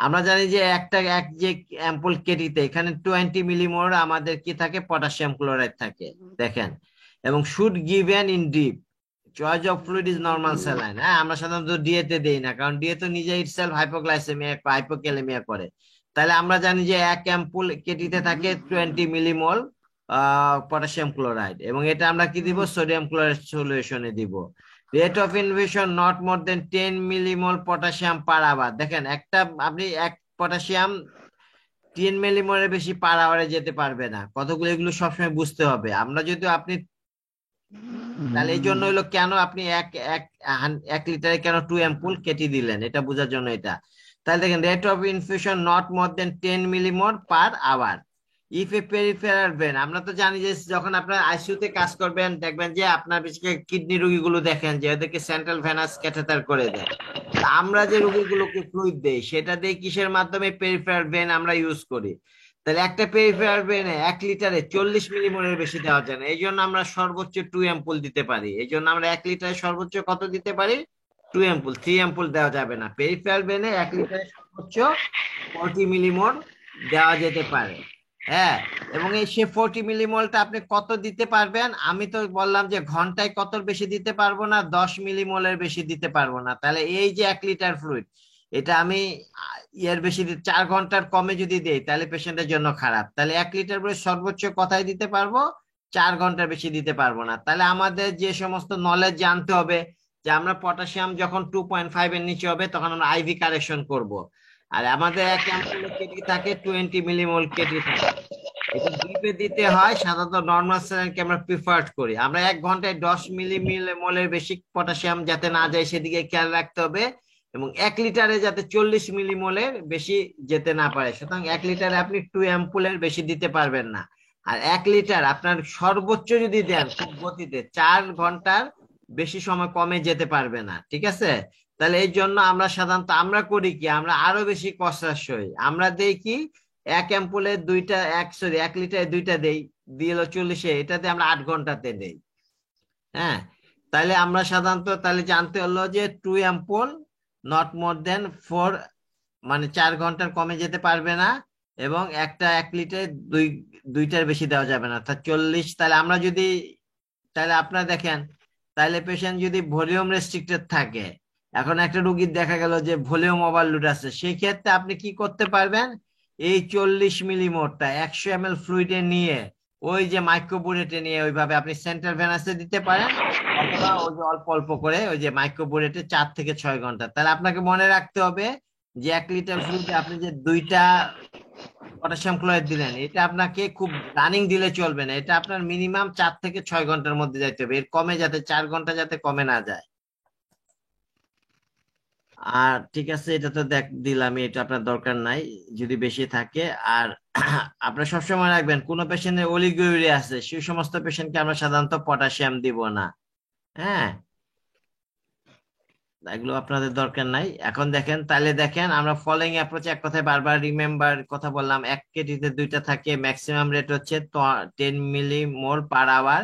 A: আমরা জানি যে এক যে অ্যাম্পুল কেটিতে এখানে 20 মিলিমোল আমাদের কি থাকে, পটাশিয়াম ক্লোরাইড থাকে, দেখেন। এবং should given in deep, choice of fluid is normal saline. হ্যাঁ, আমরা সাধারণত ডিএতে দেই না, কারণ ডিএ তো নিজে ইটসেলফ হাইপোগ্লাইসেমিয়া হাইপোক্যালেমিয়া করে। তাহলে আমরা জানি যে এক অ্যাম্পুল কেটিতে থাকে 20 মিলিমোল পটাশিয়াম ক্লোরাইড, এবং এটা আমরা কি দিব, সোডিয়াম ক্লোরাইড সলিউশনে দিব। Rate of infusion not more than 10 millimole potassium per hour. দেখেন, আপনি এক পটাশিয়াম 10 মিলিমোলের বেশি পার আওয়ারে যেতে পারবে না। কতগুলো, এগুলো সবসময় বুঝতে হবে। আমরা যদি আপনি, তাহলে এই জন্য হলো কেন আপনি এক এক 1 লিটারে কেন 2 অ্যাম্পুল কেটে দিলেন, এটা বোঝার জন্য এটা। তাহলে দেখেন, rate of infusion not more than 10 millimole per hour. If a peripheral vein, আমরা তো জানি যে যখন আপনার আইসিইউতে কাজ করবেন দেখবেন যে আপনার বিশেষ করে কিডনি রোগীগুলো দেখেন যে ওদেরকে সেন্ট্রাল ভেনাস ক্যাথেটার করে দেয়। তা আমরা যে রোগীগুলোকে ফ্লুইড দেই সেটা দিয়ে কিসের মাধ্যমে? পেরিফেরাল ভেন আমরা ইউজ করি। তাহলে একটা পেরিফেরাল ভেনে 1 লিটারে 40 মিলিমোলের বেশি দেওয়া যায় না, এই জন্য আমরা সর্বোচ্চ 2 অ্যাম্পুল দিতে পারি। এই জন্য আমরা 1 লিটারে সর্বোচ্চ কত দিতে পারি? 2 অ্যাম্পুল, 3 অ্যাম্পুল দেওয়া যাবে না। পেরিফেরাল ভেনে 1 লিটারে সর্বোচ্চ 40 মিলিমোল দেওয়া যেতে পারে। হ্যাঁ, এবং এই সে 40 মিলিমোলটা আপনি কত দিতে পারবেন? আমি তো বললাম যে ঘন্টায় কতর বেশি দিতে পারবো না, 10 মিলিমোলের বেশি দিতে পারবো না। তাহলে এই যে 1 লিটার ফ্লুইড, এটা আমি এর বেশি 4 ঘন্টার কমে যদি দেই তাহলে পেশেন্টের জন্য খারাপ। তাহলে 1 লিটার করে সর্বোচ্চ কথাই দিতে পারবো, 4 ঘন্টার বেশি দিতে পারবো না। তাহলে আমাদের যে সমস্ত নলেজ জানতে হবে যে আমরা পটাশিয়াম যখন 2.5 এর নিচে হবে তখন আমরা আইভি কারেকশন করব। আর আমাদের এক অ্যাম্পুলে কেটি থাকে 20 মিলিমোল কেটি থাকে। এটা ডিপে দিতে হয়, সাধারণত নর্মাল স্যালাইনকে আমরা প্রিফার্ড করি। আমরা 1 ঘন্টায় 10 মিলিমোলের বেশি পটাশিয়াম যাতে না যায় সেদিকে খেয়াল রাখতে হবে, এবং 1 লিটারে যাতে 40 মিলিমোলের বেশি যেতে না পারে। সুতরাং 1 লিটারে আপনি 2 অ্যাম্পুলের বেশি দিতে পারবেন না। আর 1 লিটার আপনার সর্বোচ্চ যদি দেন খুব গতিতে 4 ঘন্টার বেশি সময় কমে যেতে পারবে না, ঠিক আছে? তাহলে এই জন্য আমরা সাধারণত আমরা করি কি, আমরা আরো বেশি কষাস হই। আমরা দেই কি, 1 অ্যাম্পুলে দুইটা, 1 লিটারে দুইটা দেই, দিয়ে হলো 40-এ, এটাতে আমরা 8 ঘন্টাতে দেই। হ্যাঁ, তাহলে আমরা সাধারণত তাহলে জানতে হলো যে 2 অ্যাম্পুল নট মোর দেন 4, মানে 4 ঘন্টার কমে যেতে পারবে না, এবং একটা 1 লিটারে দুইটার বেশি দেওয়া যাবে না, অর্থাৎ 40। তাহলে আমরা যদি, তাহলে আপনারা দেখেন, তাহলে পেশেন্ট যদি ভলিউম রেস্ট্রিক্টেড থাকে, এখন একটা রুগীর দেখা গেল যে ভলিউম ওভারলোড আছে, সেই ক্ষেত্রে আপনি কি করতে পারবেন? এই 40 মিলিমোলটা 100 ml ফ্লুইডে নিয়ে ওই যে মাইক্রোবুরেটে নিয়ে ওইভাবে আপনি সেন্ট্রাল ভেনাসে দিতে পারেন, অথবা ওই যে অল্প অল্প করে ওই যে মাইক্রোবুরেটে 4 থেকে 6 ঘন্টা। তাহলে আপনাকে মনে রাখতে হবে যে 1 লিটার ফ্লুইডে আপনি যে দুইটা পটাশিয়াম ক্লোরাইড দিলেন, এটা আপনাকে খুব রানিং দিলে চলবে না, এটা আপনার মিনিমাম 4 থেকে 6 ঘন্টার মধ্যে যাইতে হবে, এর কমে যাতে 4 ঘন্টা যাতে কমে না যায়। আর ঠিক আছে, এটা তো দিলাম, এটা আপনার দরকার নাই যদি বেশি থাকে। আর আপনার সবসময় রাখবেন কোন পেশেন্টের অলিগোইউরিয়া আছে সেই সমস্ত পেশেন্টকে আমরা সাধারণত পটাশিয়াম দিব না। হ্যাঁ, এগুলো আপনাদের দরকার নাই। এখন দেখেন, তাহলে দেখেন আমরা ফলোইং অ্যাপ্রোচে এক কথায় বারবার রিমেম্বার কথা বললাম, 1 কেটিতে দুইটা থাকে, ম্যাক্সিমাম রেট হচ্ছে 10 মিলিমোল/আওয়ার,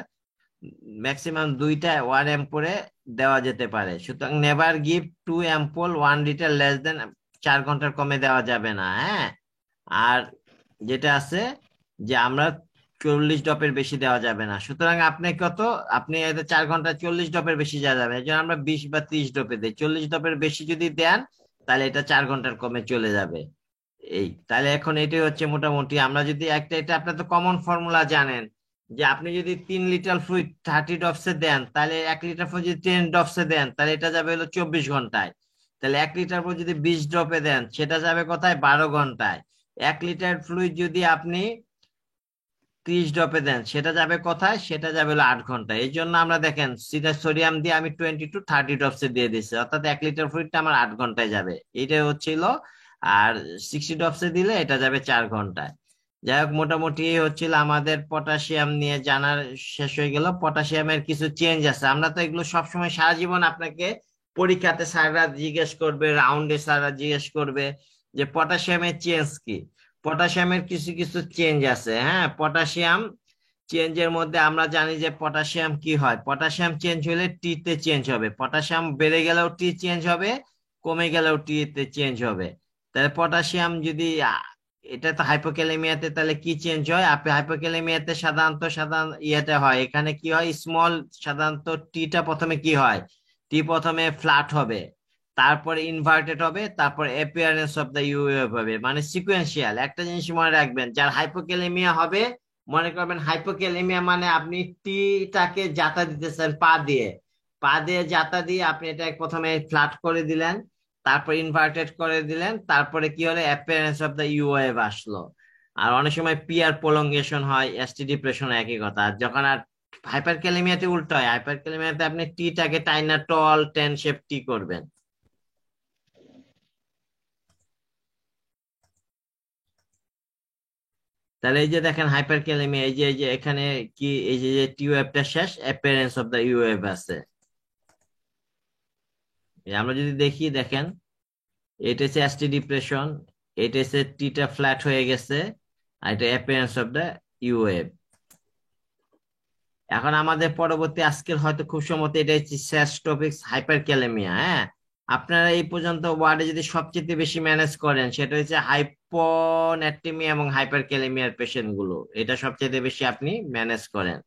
A: ম্যাক্সিমাম দুইটা 1 অ্যাম্পুলে দেওয়া যেতে পারে। সুতরাং never give 2 ampoule 1 litre less than, 4 ঘন্টার কমে দেওয়া যাবে না। হ্যাঁ, আর যেটা আছে যে আমরা 40 ড্রপের বেশি দেওয়া যাবে না। সুতরাং আপনি কত, আপনি 4 ঘন্টা 40 ড্রপের বেশি দেওয়া যাবে না, এই জন্য আমরা 20 বা 30 ড্রপে দিই। 40 ড্রপের বেশি যদি দেন তাহলে এটা 4 ঘন্টার কমে চলে যাবে। এই তাহলে এখন এটাই হচ্ছে মোটামুটি, আমরা যদি একটা, এটা আপনার তো কমন ফর্মুলা জানেন যে আপনি যদি 3 লিটার ফ্লুইড 30 ড্রপসে দেন, তাহলে 1 লিটার ফ্লুইড যদি 10 ড্রপসে দেন তাহলে এটা যাবে হলো 24 ঘন্টায়। তাহলে 1 লিটার ফ্লুইড যদি 20 ড্রপে দেন সেটা যাবে কোথায়? 12 ঘন্টায়। 1 লিটার ফ্লুইড যদি আপনি 30 ড্রপে দেন সেটা যাবে কোথায়? সেটা যাবে হলো 8 ঘন্টায়। এই জন্য আমরা দেখেন সিধা সোডিয়াম দিয়ে আমি 20 to 30 ড্রপসে দিয়ে দিচ্ছি, অর্থাৎ 1 লিটার ফ্লুইডটা আমার 8 ঘন্টায় যাবে, এটাই হচ্ছিল। আর 60 ড্রপসে দিলে এটা যাবে 4 ঘন্টায়। যাই হোক, মোটামুটি এই হচ্ছিল আমাদের পটাশিয়াম নিয়ে জানার, শেষ হয়ে গেল। পটাশিয়ামের কিছু চেঞ্জ আছে, আমরা তো এগুলো সবসময় সারা জীবন আপনাকে পরীক্ষাতে স্যাররা জিজ্ঞেস করবে, রাউন্ডে স্যাররা জিজ্ঞেস করবে যে পটাশিয়ামের চেঞ্জ কি। পটাশিয়ামের কিছু কিছু চেঞ্জ আছে। হ্যাঁ, পটাশিয়াম চেঞ্জের মধ্যে আমরা জানি যে পটাশিয়াম কি হয়, পটাশিয়াম চেঞ্জ হলে টি তে চেঞ্জ হবে, পটাশিয়াম বেড়ে গেলেও টি চেঞ্জ হবে, কমে গেলেও টি তে চেঞ্জ হবে। তাহলে পটাশিয়াম যদি এটা তো হাইপোক্যালেমিয়াতে তাহলে কি চেঞ্জ হয়? আপনি হাইপোক্যালেমিয়াতে সাধারণত ইয়েতে হয়, এখানে কি হয়, স্মল, সাধারণত টিটা প্রথমে কি হয়, টি প্রথমে ফ্ল্যাট হবে, তারপরে ইনভার্টেড হবে, তারপর appearance of the U wave হবে, মানে সিকোয়েন্সিয়াল। একটা জিনিস মনে রাখবেন, যার হাইপোক্যালেমিয়া হবে, মনে করবেন হাইপোক্যালেমিয়া মানে আপনি টিটাকে জাতা দিতেছেন পা দিয়ে, পা দিয়ে জাতা দিয়ে আপনি এটা প্রথমে ফ্ল্যাট করে দিলেন, তারপর ইনভার্টেড করে দিলেন, তারপরে কি হলো, appearance of the U wave আসলো। আর অনেক সময় পিয়ার প্রলঙ্গেশন হয়, এসটি ডিপ্রেশন, একই কথা। আর যখন আর হাইপার ক্যালেমিয়াতে উল্টো হয়, হাইপার ক্যালেমিয়াতে আপনি টিটাকে টাইনা টল 10 শেপ টি করবেন। তাহলে এই যে দেখেন হাইপারক্যালেমিয়া, এই যে এখানে কি, এই যে টি ওয়েভটা শেষ, appearance of the U wave আছে। আমরা যদি দেখি, দেখেন এটা হচ্ছে এসটি ডিপ্রেশন, এটা হচ্ছে টিটা ফ্ল্যাট হয়ে গেছে, আর এটা appearance of the U wave. এখন আমাদের পরবর্তী আজকের হয়তো খুব সম্ভবত এটা হচ্ছে শেষ টপিক, হাইপারক্যালেমিয়া। হ্যাঁ, আপনারা এই পর্যন্ত ওয়ার্ডে যদি সবচেয়ে বেশি ম্যানেজ করেন সেটা হচ্ছে হাইপোন্যাট্রেমিয়া এবং হাইপারক্যালেমিয়ার পেশেন্ট গুলো, এটা সবচেয়ে বেশি আপনি ম্যানেজ করেন।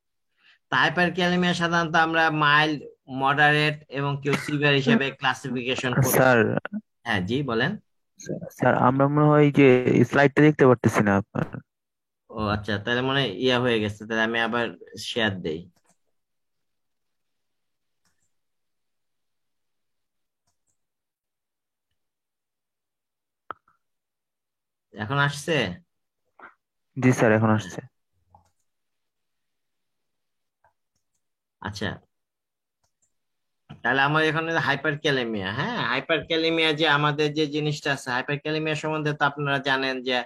A: তা হাইপারক্যালেমিয়া সাধারণত আমরা মাইল্ড, মডারেট এবং কেউ সিভিয়ার হিসেবে ক্লাসিফিকেশন করি।
B: স্যার,
A: হ্যাঁ জি বলেন।
B: স্যার আমরা মনে হয় যে স্লাইডটা দেখতে পারতেছি না আপনার।
A: ও আচ্ছা, তাহলে মনে হয় ইয়া হয়ে গেছে, তাহলে আমি আবার শেয়ার দেই। এখন আসছে?
B: জি স্যার, এখন আসছে।
A: আচ্ছা, তাহলে আমার এখানে হাইপার ক্যালেমিয়া। হ্যাঁ, হাইপার ক্যালেমিয়া যে আমাদের যে জিনিসটা আছে, হাইপার ক্যালেমিয়া সম্বন্ধে তো আপনারা জানেন যে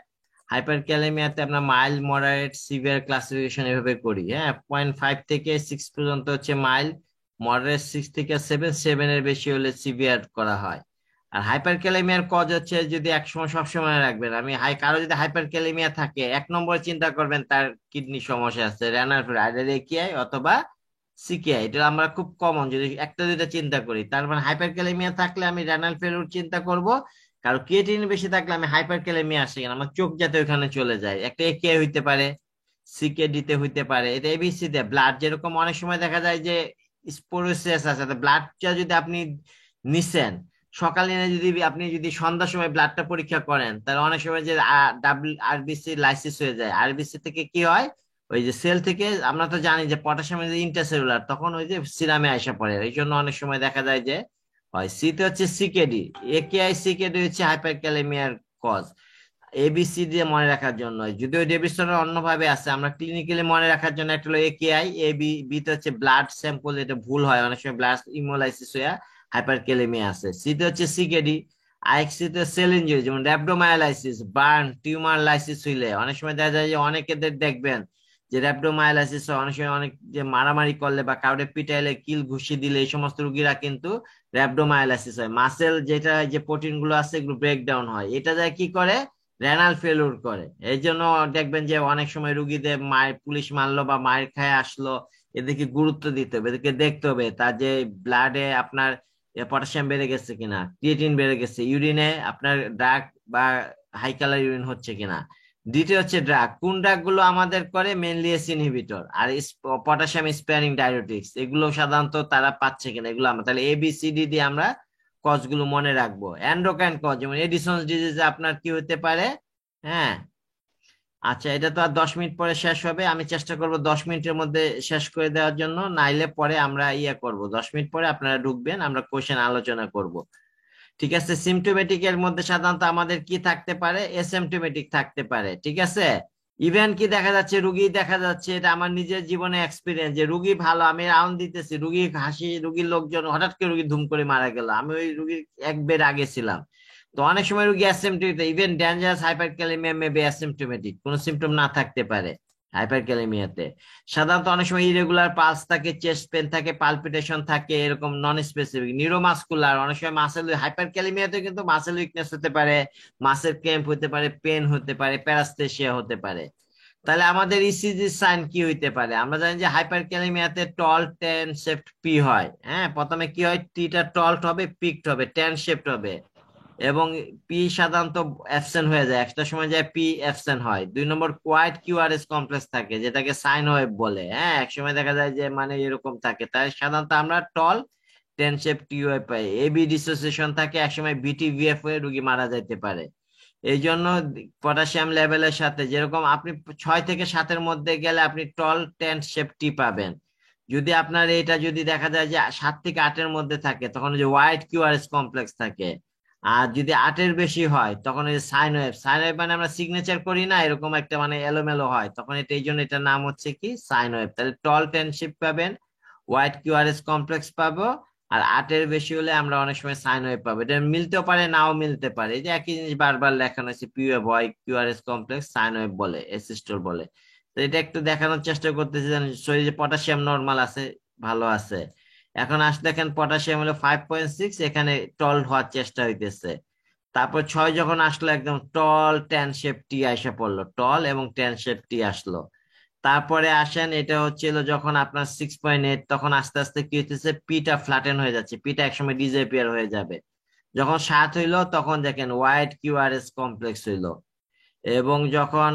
A: হাইপার ক্যালেমিয়াতে আমরা মাইল্ড, মডারেট, সিভিয়ার ক্লাসিফিকেশন এভাবে করি। হ্যাঁ, 0.5 থেকে 6 পর্যন্ত হচ্ছে মাইল্ড, মডারেট 6 থেকে 7, 7 এর বেশি হলে সিভিয়ার করা হয়। আর হাইপার ক্যালেমিয়ার কজ হচ্ছে, যদি একসময় সবসময় রাখবেন, আমি কারো যদি হাইপার ক্যালেমিয়া থাকে, এক নম্বরে চিন্তা করবেন তার কিডনি সমস্যা আছে, রেনাল ফেলিউর, আইডার একিআই অথবা সিকেআই। এটা আমরা খুব কমন যদি একটা দুইটা চিন্তা করি। তার মানে হাইপারক্যালেমিয়া থাকলে আমি রেনাল ফেলিউর চিন্তা করব। কারণ ক্রিয়েটিনিন বেশি থাকলে আমি হাইপারক্যালেমিয়া আসে কেন, আমার চোখ যাতে ওখানে চলে যায়। একটা একিআই হইতে পারে, সিকেডি তে হইতে পারে, এটা এবিসি তে। ব্লাড যেরকম অনেক সময় দেখা যায় যে স্পোরোসিস আছে, ব্লাডটা যদি আপনি নিছেন সকালে এনে, যদি আপনি যদি সন্ধ্যার সময় ব্লাডটা পরীক্ষা করেন, তাহলে অনেক সময় যে ডাব্লিউ আরবিসি লাইসিস হয়ে যায়। আরবিসি থেকে কি হয়, ওই যে সেল থেকে, আমরা তো জানি যে পটাশিয়াম ইন্টারসেলুলার, তখন ওই যে সিরামে আইসা পড়ে, এই জন্য অনেক সময় দেখা যায় যে হয়। সিতে হচ্ছে সিকেডি, একেআই সিকেডি হচ্ছে হাইপারক্যালেমিয়ার কজ। এবিসি দিয়ে মনে রাখার জন্য, যদিও ডেভিসনের অন্যভাবে আছে, আমরা ক্লিনিক্যালি মনে রাখার জন্য একটা হলো একেআই, এ বি, বি তে হচ্ছে ব্লাড স্যাম্পল, এটা ভুল হয় অনেক সময়, ব্লাড ইমোলাইসিস হয়ে হাইপারক্যালেমিয়া আছে। সিতে হচ্ছে সিকেডি। আইএক্সি তে সেল ইনজুরি, যেমন রhabdomyolysis, বার্ন, টিউমার লাইসিস হইলে অনেক সময় দেখা যায় যে অনেকেদের দেখবেন যে রhabdomyolysis হয় অনেক সময়, অনেক যে মারামারি করলে বা কাউরে পিটাইলে, কিল ঘুষি দিলে, এই সমস্ত রুগীরা কিন্তু রhabdomyolysis হয়। মাসেল যেটা, যে প্রোটিন গুলো আছে এগুলো ব্রেকডাউন হয়, এটা যায় কি করে, রেনাল ফেলুর করে। এই জন্য দেখবেন যে অনেক সময় রুগীদের মায়ের, পুলিশ মারলো বা মায়ের খায় আসলো, এদিকে গুরুত্ব দিতে হবে, এদিকে দেখতে হবে তার যে ব্লাডে আপনার পটাশিয়াম বেড়ে গেছে কিনা, ক্রিয়েটিন বেড়ে গেছে, ইউরিনে আপনার ড্রাগ বা হাই কালার ইউরিন হচ্ছে কিনা। দ্বিতীয় হচ্ছে ড্রাগ, কোন ড্রাগ গুলো আমাদের করে, মেনলি এস ইনহিবিটর আর পটাশিয়াম স্পেয়ারিং ডায়োরেটিক্স, এগুলো সাধারণত তারা পাচ্ছে কিনা, এগুলো আমরা তাহলে এবিসিডি দিয়ে আমরা কজ গুলো মনে রাখবো। এন্ডোক্রাইন কজ, যেমন এডিসনস ডিজিজে আপনার কি হতে পারে। হ্যাঁ, আচ্ছা, এটা তো আর 10 মিনিট পরে শেষ হবে, আমি চেষ্টা করব 10 মিনিটের মধ্যে শেষ করে দেওয়ার জন্য, নাইলে পরে আমরা ইয়ে করব, 10 মিনিট পরে আপনারা ঢুকবেন, আমরা কোশ্চেন আলোচনা করব। ঠিক আছে, সিমটোমেটিক এর মধ্যে সাধারণত আমাদের কি থাকতে পারে, এসিমটোমেটিক থাকতে পারে। ঠিক আছে, ইভেন কি দেখা যাচ্ছে, রুগী দেখা যাচ্ছে, এটা আমার নিজের জীবনে এক্সপিরিয়েন্স, যে রুগী ভালো, আমি রাউন্ড দিতেছি, রুগী হাসি, রুগীর লোকজন, হঠাৎ করে রুগী ধুম করে মারা গেল, আমি ওই রুগীর এক বেড আগে ছিলাম। তো অনেক সময় রুগী asymptomatic, even dangerous hyperkalaemia maybe asymptomatic, কোনো সিমটম না থাকতে পারে হাইপারক্যালেমিয়াতে। সাধারণত অনেক সময় ইরেগুলার পালস থাকে, চেস্ট পেন থাকে, পালপিটেশন থাকে, এরকম নন স্পেসিফিক। নিউরোমাসকুলার, অনেক সময় মাসেল, হাইপারক্যালেমিয়াতে কিন্তু মাসেল উইকনেস হতে পারে, মাসেল ক্র্যাম্প হতে পারে, পেন হতে পারে, প্যারাস্থেসিয়া হতে পারে। তাহলে আমাদের ইসিজি সাইন কি হইতে পারে, আমরা জানি যে হাইপারক্যালেমিয়াতে টল, টেন শেপড পি হয়। হ্যাঁ, প্রথমে কি হয়, টিটা টল্ট হবে, পিকড হবে, টেন শেপড হবে, এবং পি সাধারণত অ্যাবসেন্ট হয়ে যায়, একটা সময় যায় পি অ্যাবসেন্ট হয়। 2 নম্বর, কোয়াইট কিউআরএস কমপ্লেক্স থাকে, যেটাকে সাইন ওয়েভ বলে। হ্যাঁ, এক সময় দেখা যায় যে মানে এরকম থাকে, তাই সাধারণত আমরা টল, টেন শেপ টিওয়াই পাই। এবি ডিসোসিয়েশন থাকে, একসময় বিটিভিএফ হয়ে রুগী মারা যাইতে পারে। এই জন্য পটাশিয়াম লেভেলের সাথে, যেরকম আপনি 6 থেকে 7-এর মধ্যে গেলে আপনি টল, টেন শেপ টি পাবেন। যদি আপনার এটা যদি দেখা যায় যে 7 থেকে 8-এর মধ্যে থাকে, তখন ওই যে হোয়াইট কিউআরএস কমপ্লেক্স থাকে। আর যদি 8-এর বেশি হয়, তখন ওই যে সাইন ওয়েভ, সাইন ওয়েভ মানে আমরা সিগনেচার করি না, এরকম একটা মানে এলোমেলো হয়, তখন এটা, এই জন্য এটার নাম হচ্ছে কি, সাইন ওয়েভ। তাহলে টল, টেন শিপ পাবেন, হোয়াইট কিউআরএস কমপ্লেক্স পাবো, আর 8-এর বেশি হলে আমরা অনেক সময় সাইন ওয়েভ পাবো। এটা মিলতেও পারে, নাও মিলতে পারে। এই যে একই জিনিস বারবার লেখানো হয়েছে, পিউ ভয় কিউআরএস কমপ্লেক্স সাইন ওয়েভ বলে, এসিস্টোল বলে। তো এটা একটু দেখানোর চেষ্টা করতেছি যেন শরীরে পটাশিয়াম নর্মাল আছে, ভালো আছে। এখন দেখেন পটাশিয়াম হলো 5.6, এখানে টল হওয়ার চেষ্টা হইতেছে। তারপর 6 যখন আসলো একদম টল ট্যান শেপ টি এসে পড়লো, টল এবং ট্যান শেপ টি আসলো। তারপরে আসেন এটা হচ্ছিল যখন আপনার 6.8, তখন আস্তে আস্তে কি হইতেছে, পিটা ফ্ল্যাটেন হয়ে যাচ্ছে, পিটা একসময় ডিসঅ্যাপিয়ার হয়ে যাবে। যখন 7 হইলো তখন দেখেন হোয়াইট কিউআরএস কমপ্লেক্স হইলো। এবং যখন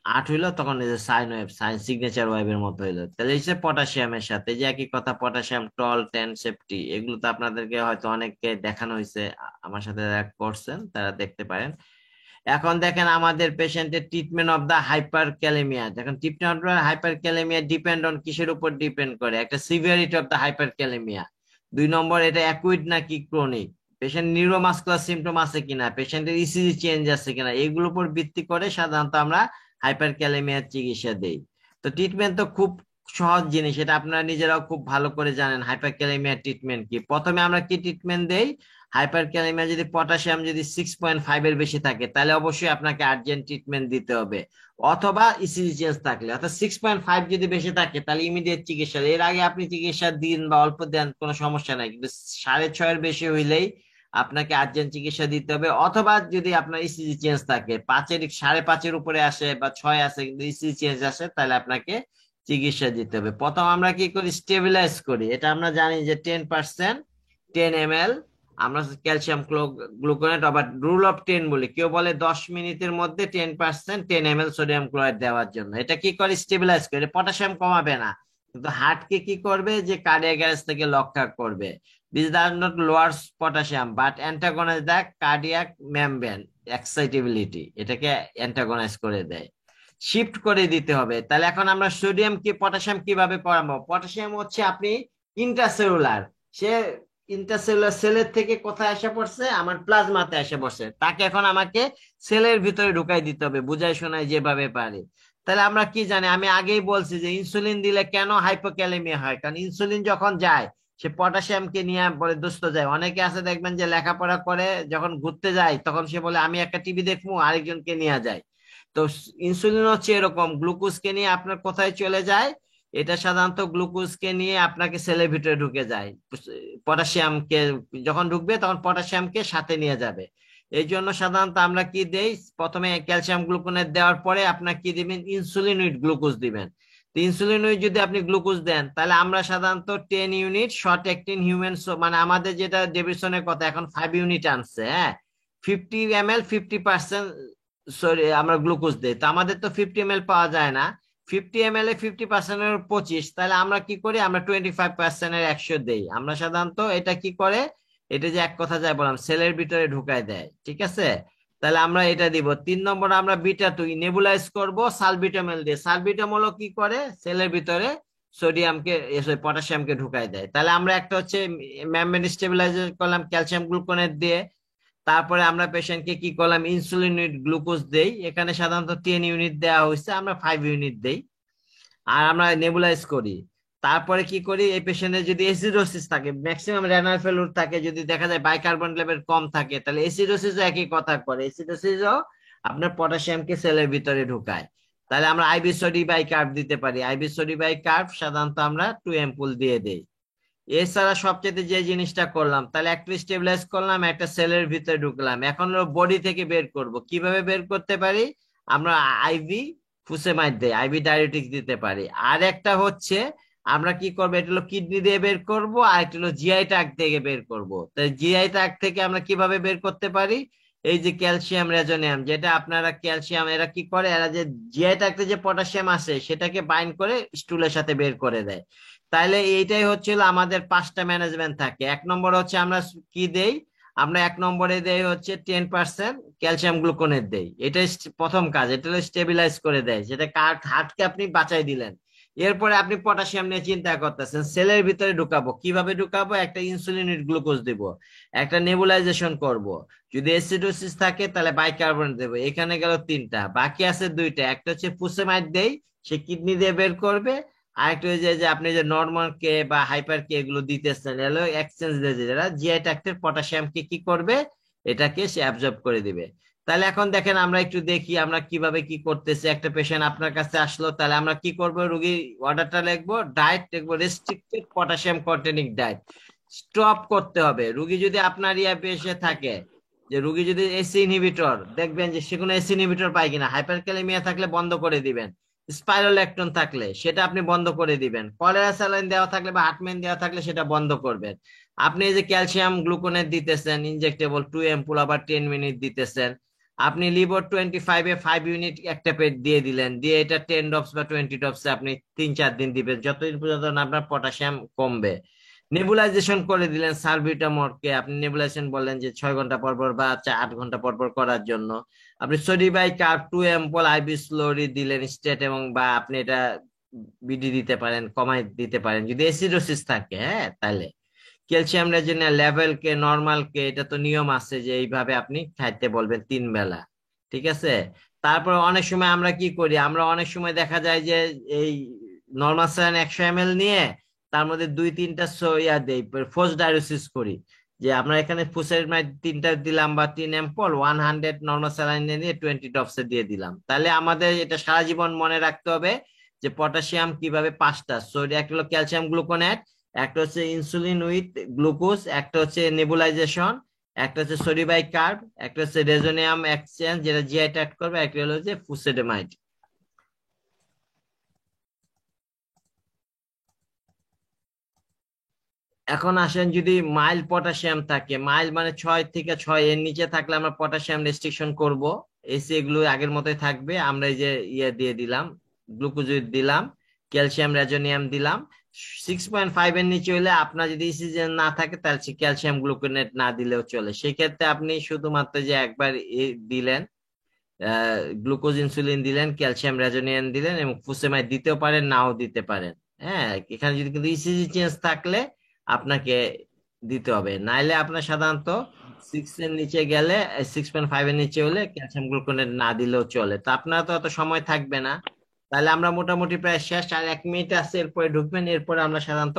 A: 8 হইলো তখন এই যে সাইন ওয়েভ, সাইন সিগনেচার ওয়েভের মতো হইলো। তাহলে এই যে পটাশিয়ামের সাথে যে একই কথা, পটাশিয়াম টল টেন সেফটি, এগুলো তো আপনাদেরকে হয়তো অনেককে দেখানো হয়েছে, আমার সাথে যারা করছেন তারা দেখতে পারেন। এখন দেখেন আমাদের পেশেন্টের treatment of the hyperkalemia. দেখেন treatment of the hyperkalemia depend on কিসের উপর ডিপেন্ড করে, একটা severity of the hyperkalemia. 2 নম্বর, এটা অ্যাকুইড নাকি ক্রনিক, পেশেন্ট নিউরোমাস্কুলার সিমটম আছে কিনা, পেশেন্টের ইসিজি চেঞ্জ আছে কিনা, এগুলোর উপর ভিত্তি করে সাধারণত আমরা হাইপার ক্যালেমিয়ার চিকিৎসা দেই। তো ট্রিটমেন্ট তো খুব সহজ জিনিস, এটা আপনারা নিজেরাও খুব ভালো করে জানেন হাইপার ক্যালেমিয়ার ট্রিটমেন্ট কি। প্রথমে আমরা কি ট্রিটমেন্ট দেই, হাইপার ক্যালেমিয়া যদি পটাশিয়াম যদি 6.5 এর বেশি থাকে তাহলে অবশ্যই আপনাকে আর্জেন্ট ট্রিটমেন্ট দিতে হবে, অথবা ইসিজি চেঞ্জ থাকলে। অর্থাৎ 6.5 যদি বেশি থাকে তাহলে ইমিডিয়েট চিকিৎসা, এর আগে আপনি চিকিৎসা দিন বা অল্প দেন কোনো সমস্যা নাই, কিন্তু 6.5 এর বেশি হইলেই আপনাকে আর্জেন্ট চিকিৎসা দিতে হবে। অথবা যদি আপনার ইসিজি চেঞ্জ থাকে, 5.5-এর উপরে আসে বা 6 আসে কিন্তু ইসিজি চেঞ্জ আসে, তাহলে আপনাকে চিকিৎসা দিতে হবে। প্রথম আমরা কি করি, স্টেবিলাইজ করি। এটা আমরা জানি যে 10%, 10 ml আমরা ক্যালসিয়াম গ্লুকোনেট, আবার রুল অফ 10 বলি, কেউ বলে 10 মিনিটের মধ্যে 10%, 10 ml সোডিয়াম ক্লোরাইড দেওয়ার জন্য। এটা কি করে, স্টেবিলাইজ করে, পটাশিয়াম কমাবে না কিন্তু হার্টকে কি করবে, যে কার্ডিয়াক অ্যারেস্ট থেকে রক্ষা করবে। This does not lowers potassium but antagonize the cardiac membrane excitability, এটাকে অ্যান্টাগনাইজ করে দেয়, শিফট করে দিতে হবে। তাহলে এখন আমরা সোডিয়াম কি পটাশিয়াম কিভাবে কমাবো, পটাশিয়াম হচ্ছে আপনি ইন্ট্রাসেলুলার, সে ইন্টারসেলুলার সেলের থেকে কোথায় এসে পড়ছে, আমার প্লাজমাতে এসে পড়ছে, তাকে এখন আমাকে সেলের ভিতরে ঢুকাই দিতে হবে বুঝাই শোনাই যেভাবে পারি। তাহলে আমরা কি জানি, আমি আগেই বলছি যে ইনসুলিন দিলে কেন হাইপোক্যালেমিয়া হয়, কারণ ইনসুলিন যখন যায় সে পটাশিয়ামকে নিয়ে বলে দোস্ত যায়। অনেকে আছে দেখবেন যে লেখাপড়া করে যখন ঘুরতে যায় তখন সে বলে আমি একটা টিভি দেখবো, আরেকজনকে নিয়ে যায়। তো ইনসুলিন হচ্ছে এরকম, গ্লুকোজকে নিয়ে আপনার কোথায় চলে যায়, এটা সাধারণত গ্লুকোজকে নিয়ে আপনাকে সেলের ভিতরে ঢুকে যায়, পটাশিয়ামকে যখন ঢুকবে তখন পটাশিয়ামকে সাথে নিয়ে যাবে। এই জন্য সাধারণত আমরা কি দেই, প্রথমে ক্যালসিয়াম গ্লুকোনেট দেওয়ার পরে আপনার কি দিবেন, ইনসুলিন উইথ গ্লুকোজ দিবেন। তো ইনসুলিন উইথ যদি আপনি গ্লুকোজ দেন তাহলে আমরা সাধারণত 10 ইউনিট শর্ট অ্যাক্টিং হিউম্যান, মানে আমাদের যেটা ডেভিডসনের কথা এখন 5 ইউনিট আনছে, হ্যাঁ, 50 ml 50%, সরি আমরা গ্লুকোজ দেই। তো আমাদের তো 50 ml পাওয়া যায় না, 50 ml এ 50%-এর 25, তাহলে আমরা কি করি, আমরা 25%-এর 100 দেই। আমরা সাধারণত এটা কি করে, এটা যে এক কথা যায় বললাম সেলের ভিতরে ঢুকায় দেয়, ঠিক আছে। তাহলে আমরা এটা দিব। 3 নম্বর, আমরা বিটা 2 নেবুলাইজ করব সালবিটামল দিয়ে। সালবিটামলও কি করে, সেলের ভিতরে সোডিয়ামকে, পটাশিয়ামকে ঢুকায় দেয়। তাহলে আমরা একটা হচ্ছে মেমব্রেন স্টেবিলাইজার করলাম ক্যালসিয়াম গ্লুকোনেট দিয়ে। তারপরে আমরা পেশেন্টকে কি করলাম, ইনসুলিন উইথ গ্লুকোজ দেই। এখানে সাধারণত 10 ইউনিট দেওয়া হয়েছে, আমরা 5 ইউনিট দেই। আর আমরা নেবুলাইজ করি। তারপরে কি করি, এই পেশেন্টের যদি এসিডোসিস থাকে, ম্যাক্সিমাম রেনাল ফেলুর থাকে, যদি দেখা যায় বাইকার্বন লেভেল কম থাকে, তাহলে এসিডোসিসও একই কথা করে, এসিডোসিসও আপনার পটাশিয়ামকে সেলের ভিতরে ঢুকায়। তাহলে আমরা আইবি সোডি বাই কার্ভ দিতে পারি, আইবি সোডি বাই কার্ভ সাধারণত আমরা 2 অ্যাম্পুল দিয়ে দেই। এছাড়া সবচেয়ে যে জিনিসটা করলাম, তাহলে একটা স্টেবিলাইজ করলাম, একটা সেলের ভিতরে ঢুকলাম। এখন হলো বডি থেকে বের করব, কিভাবে বের করতে পারি, আমরা আইভি ফুসেমাইড দেই, আইভি ডায়ারিটিক্স দিতে পারি। আর একটা হচ্ছে আমরা কি করবো, এটা হলো কিডনি দিয়ে বের করব, আর একটা হলো জিআই ট্র্যাক্ট থেকে বের করব। তাই জিআই ট্র্যাক্ট থেকে আমরা কিভাবে বের করতে পারি, এই যে ক্যালসিয়াম রেজোনিয়াম, যেটা আপনারা ক্যালসিয়াম, এরা কি করে, এরা যে জিআই ট্র্যাক্টে যে পটাশিয়াম আছে সেটাকে বাইন্ড করে স্টুলের সাথে বের করে দেয়। তাইলে এইটাই হচ্ছিল আমাদের 5টা ম্যানেজমেন্ট থাকে। 1 নম্বর হচ্ছে আমরা কি দেই, আমরা 1 নম্বরে দেই হচ্ছে 10% ক্যালসিয়াম গ্লুকোনেট দেই, এটাই প্রথম কাজ, এটা স্টেবিলাইজ করে দেয়, যেটা হার্টকে আপনি বাঁচাই দিলেন। এরপরে আপনি পটাশিয়াম নিয়ে চিন্তা করতেছেন, সেলের ভিতরে ঢুকাবো, কিভাবে ঢুকাবো, একটা ইনসুলিন গ্লুকোজ দিব, একটা নেবুলাইজেশন করব, যদি এসিডোসিস থাকে তাহলে বাইকার্বনেট দেবো। এখানে গেল 3টা, বাকি আছে 2টা, একটা হচ্ছে ফুসেমাইড দেই, সে কিডনি দিয়ে বের করবে, আরেকটা হচ্ছে যে আপনি যে নর্মাল কে বা হাইপার কে এগুলো দিতেছেন, এগুলো এক্সচেঞ্জ যারা জিআই ট্র্যাক্টের পটাশিয়ামকে কি করবে, এটাকে সে অ্যাবজর্ব করে দিবে। তাহলে এখন দেখেন আমরা একটু দেখি আমরা কিভাবে কি করতেছি। একটা পেশেন্ট আপনার কাছে আসলো, তাহলে আমরা কি করব, রুগী অর্ডারটা লিখবো, ডায়েট লিখবো restricted potassium containing diet, stop করতে হবে। রুগী যদি আপনার ইয়া পেশে থাকে, যে রুগী যদি এসি ইনহিবিটর, দেখবেন যে সে কোনো এসি ইনহিবিটর পায় কিনা, হাইপারক্যালেমিয়া থাকলে বন্ধ করে দিবেন, স্পাইরোল্যাকটোন থাকলে সেটা আপনি বন্ধ করে দিবেন, কলেরা স্যালাইন দেওয়া থাকলে বা হার্টমেন দেওয়া থাকলে সেটা বন্ধ করবেন। আপনি এই যে ক্যালসিয়াম গ্লুকোনেট দিতেছেন ইনজেক্টেবল 2 এম্পুল আবার 10 মিনিট দিতেছেন, আপনি লিভার 25-এ 5 ইউনিট একটা পেট দিয়ে দিলেন, দিয়ে এটা 10 ড্রপস বা 20 ড্রপসে আপনি 3-4 দিন দিবেন, যতদিন পর্যন্ত না আপনার পটাশিয়াম কমবে। নেবুলাইজেশন করে দিলেন সালবিউটামোরকে, আপনি নেবুলাইজেশন বললেন যে 6 ঘন্টা পর পর বা 8 ঘন্টা পর পর করার জন্য। আপনি সোডিবাই কার্ব 2 এম্পল আইবি স্লোরি দিলেন স্টেট, এবং বা আপনি এটা বিডি দিতে পারেন, কমাই দিতে পারেন যদি এসিডোসিস থাকে, হ্যাঁ তাহলে। ক্যালসিয়াম রেজিনা লেভেল কে নর্মাল কে, এটা তো নিয়ম আছে যে এইভাবে আপনি খাইতে বলবেন 3 বেলা, ঠিক আছে। তারপর অনেক সময় আমরা কি করি, আমরা অনেক সময় দেখা যায় যে এই নর্মাল স্যালাইন 100 ml নিয়ে তার মধ্যে 2-3টা ইয়া দেই, ফসডাইরোসিস করি, যে আমরা এখানে ফুসের 3টা দিলাম বা 3 এম্পল 100 নর্মাল স্যালাইন নিয়ে 20 ড্রপসে দিয়ে দিলাম। তাহলে আমাদের এটা সারা জীবন মনে রাখতে হবে যে পটাশিয়াম কিভাবে 5টা সোডিয়াম, একটা হলো ক্যালসিয়াম গ্লুকোনেট, একটা হচ্ছে ইনসুলিন উইথ গ্লুকোজ, একটা হচ্ছে নেবুলাইজেশন, একটা হচ্ছে সোডিবাই কার্ব, একটা হচ্ছে রেজোনিয়াম এক্সচেঞ্জ যেটা জিআই ট্যাক্ট করবে, একটা হলো যে ফুসেডেমাইড। এখন আসেন যদি মাইল পটাশিয়াম থাকে, মাইল মানে 6 থেকে 6 এর নিচে থাকলে আমরা পটাশিয়াম রেস্ট্রিকশন করব। এসি এগুলো আগের মতোই থাকবে, আমরা এই যে ইয়ে দিয়ে দিলাম, গ্লুকোজুইড দিলাম, ক্যালসিয়াম রেজোনিয়াম দিলাম। 6.5 এর নিচে হলে আপনার যদি ইসিজি না থাকে তাহলে ক্যালসিয়াম গ্লুকোনেট না দিলেও চলে, সেক্ষেত্রে আপনি শুধুমাত্র যে একবার দিলেন, গ্লুকোজ ইনসুলিন দিলেন, ক্যালসিয়াম রেজোনিয়াম দিলেন, এবং ফুসেমাইড দিতেও পারেন নাও দিতে পারেন। হ্যাঁ, এখানে যদি কিন্তু ইসিজি চেঞ্জ থাকলে আপনাকে দিতে হবে, নাইলে আপনার সাধারণত 6 এর নিচে গেলে, 6.5 এর নিচে হলে ক্যালসিয়াম গ্লুকোনেট না দিলেও চলে। তো আপনার তো অত সময় থাকবে না, তাহলে আমরা মোটামুটি প্রায় শেষ, আর 1 মিনিট আছে, এরপরে ঢুকবেন, এরপরে আমরা সাধারণত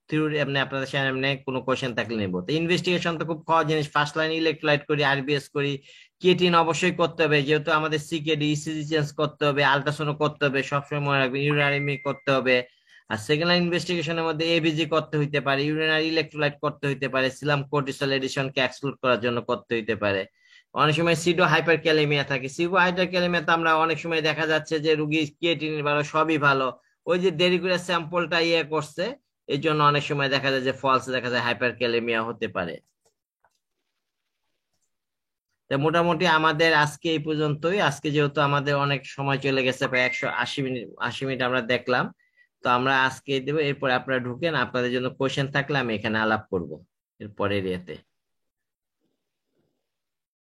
A: থিওরি এমনি আপনাদের সামনে কোনো কোশ্চেন থাকলে নেবো। তো ইনভেস্টিগেশন তো খুব সহজ জিনিস, ফার্স্ট লাইন ইলেক্ট্রোলাইট করি, আরবিএস করি, কেটিন অবশ্যই করতে হবে যেহেতু আমাদের সিকেডি, ইসিজি চেঞ্জ করতে হবে, আলট্রাসাউন্ড করতে হবে, সবসময় মনে রাখবেন ইউরিনারি করতে হবে। আর সেকেন্ড লাইন ইনভেস্টিগেশনের মধ্যে এবিজি করতে হইতে পারে, ইউরিনারি ইলেক্ট্রোলাইট করতে হইতে পারে, সিলাম কোর্টিসল এডিশনকে এক্সক্লুড করার জন্য করতে হইতে পারে। অনেক সময় সিডো হাইপার ক্যালেমিয়া থাকে, সিডো হাইপার ক্যালেমিয়া তো আমরা অনেক সময় দেখা যাচ্ছে যে রুগী ক্রিয়েটিন ভালো, সবই ভালো, ওই যে দেরি করে স্যাম্পলটা ইয়ে করছে, এই জন্য অনেক সময় দেখা যায় যে ফলস দেখা যায় হাইপার ক্যালেমিয়া হতে পারে। তো মোটামুটি আমাদের আজকে এই পর্যন্তই। আজকে যেহেতু আমাদের অনেক সময় চলে গেছে, প্রায় 180 মিনিট, 80 মিনিট আমরা দেখলাম, তো আমরা আজকে দেবো, এরপরে আপনারা ঢুকেন, আপনাদের জন্য কোশ্চেন থাকলে আমি এখানে আলাপ করব এরপরের ইয়েতে।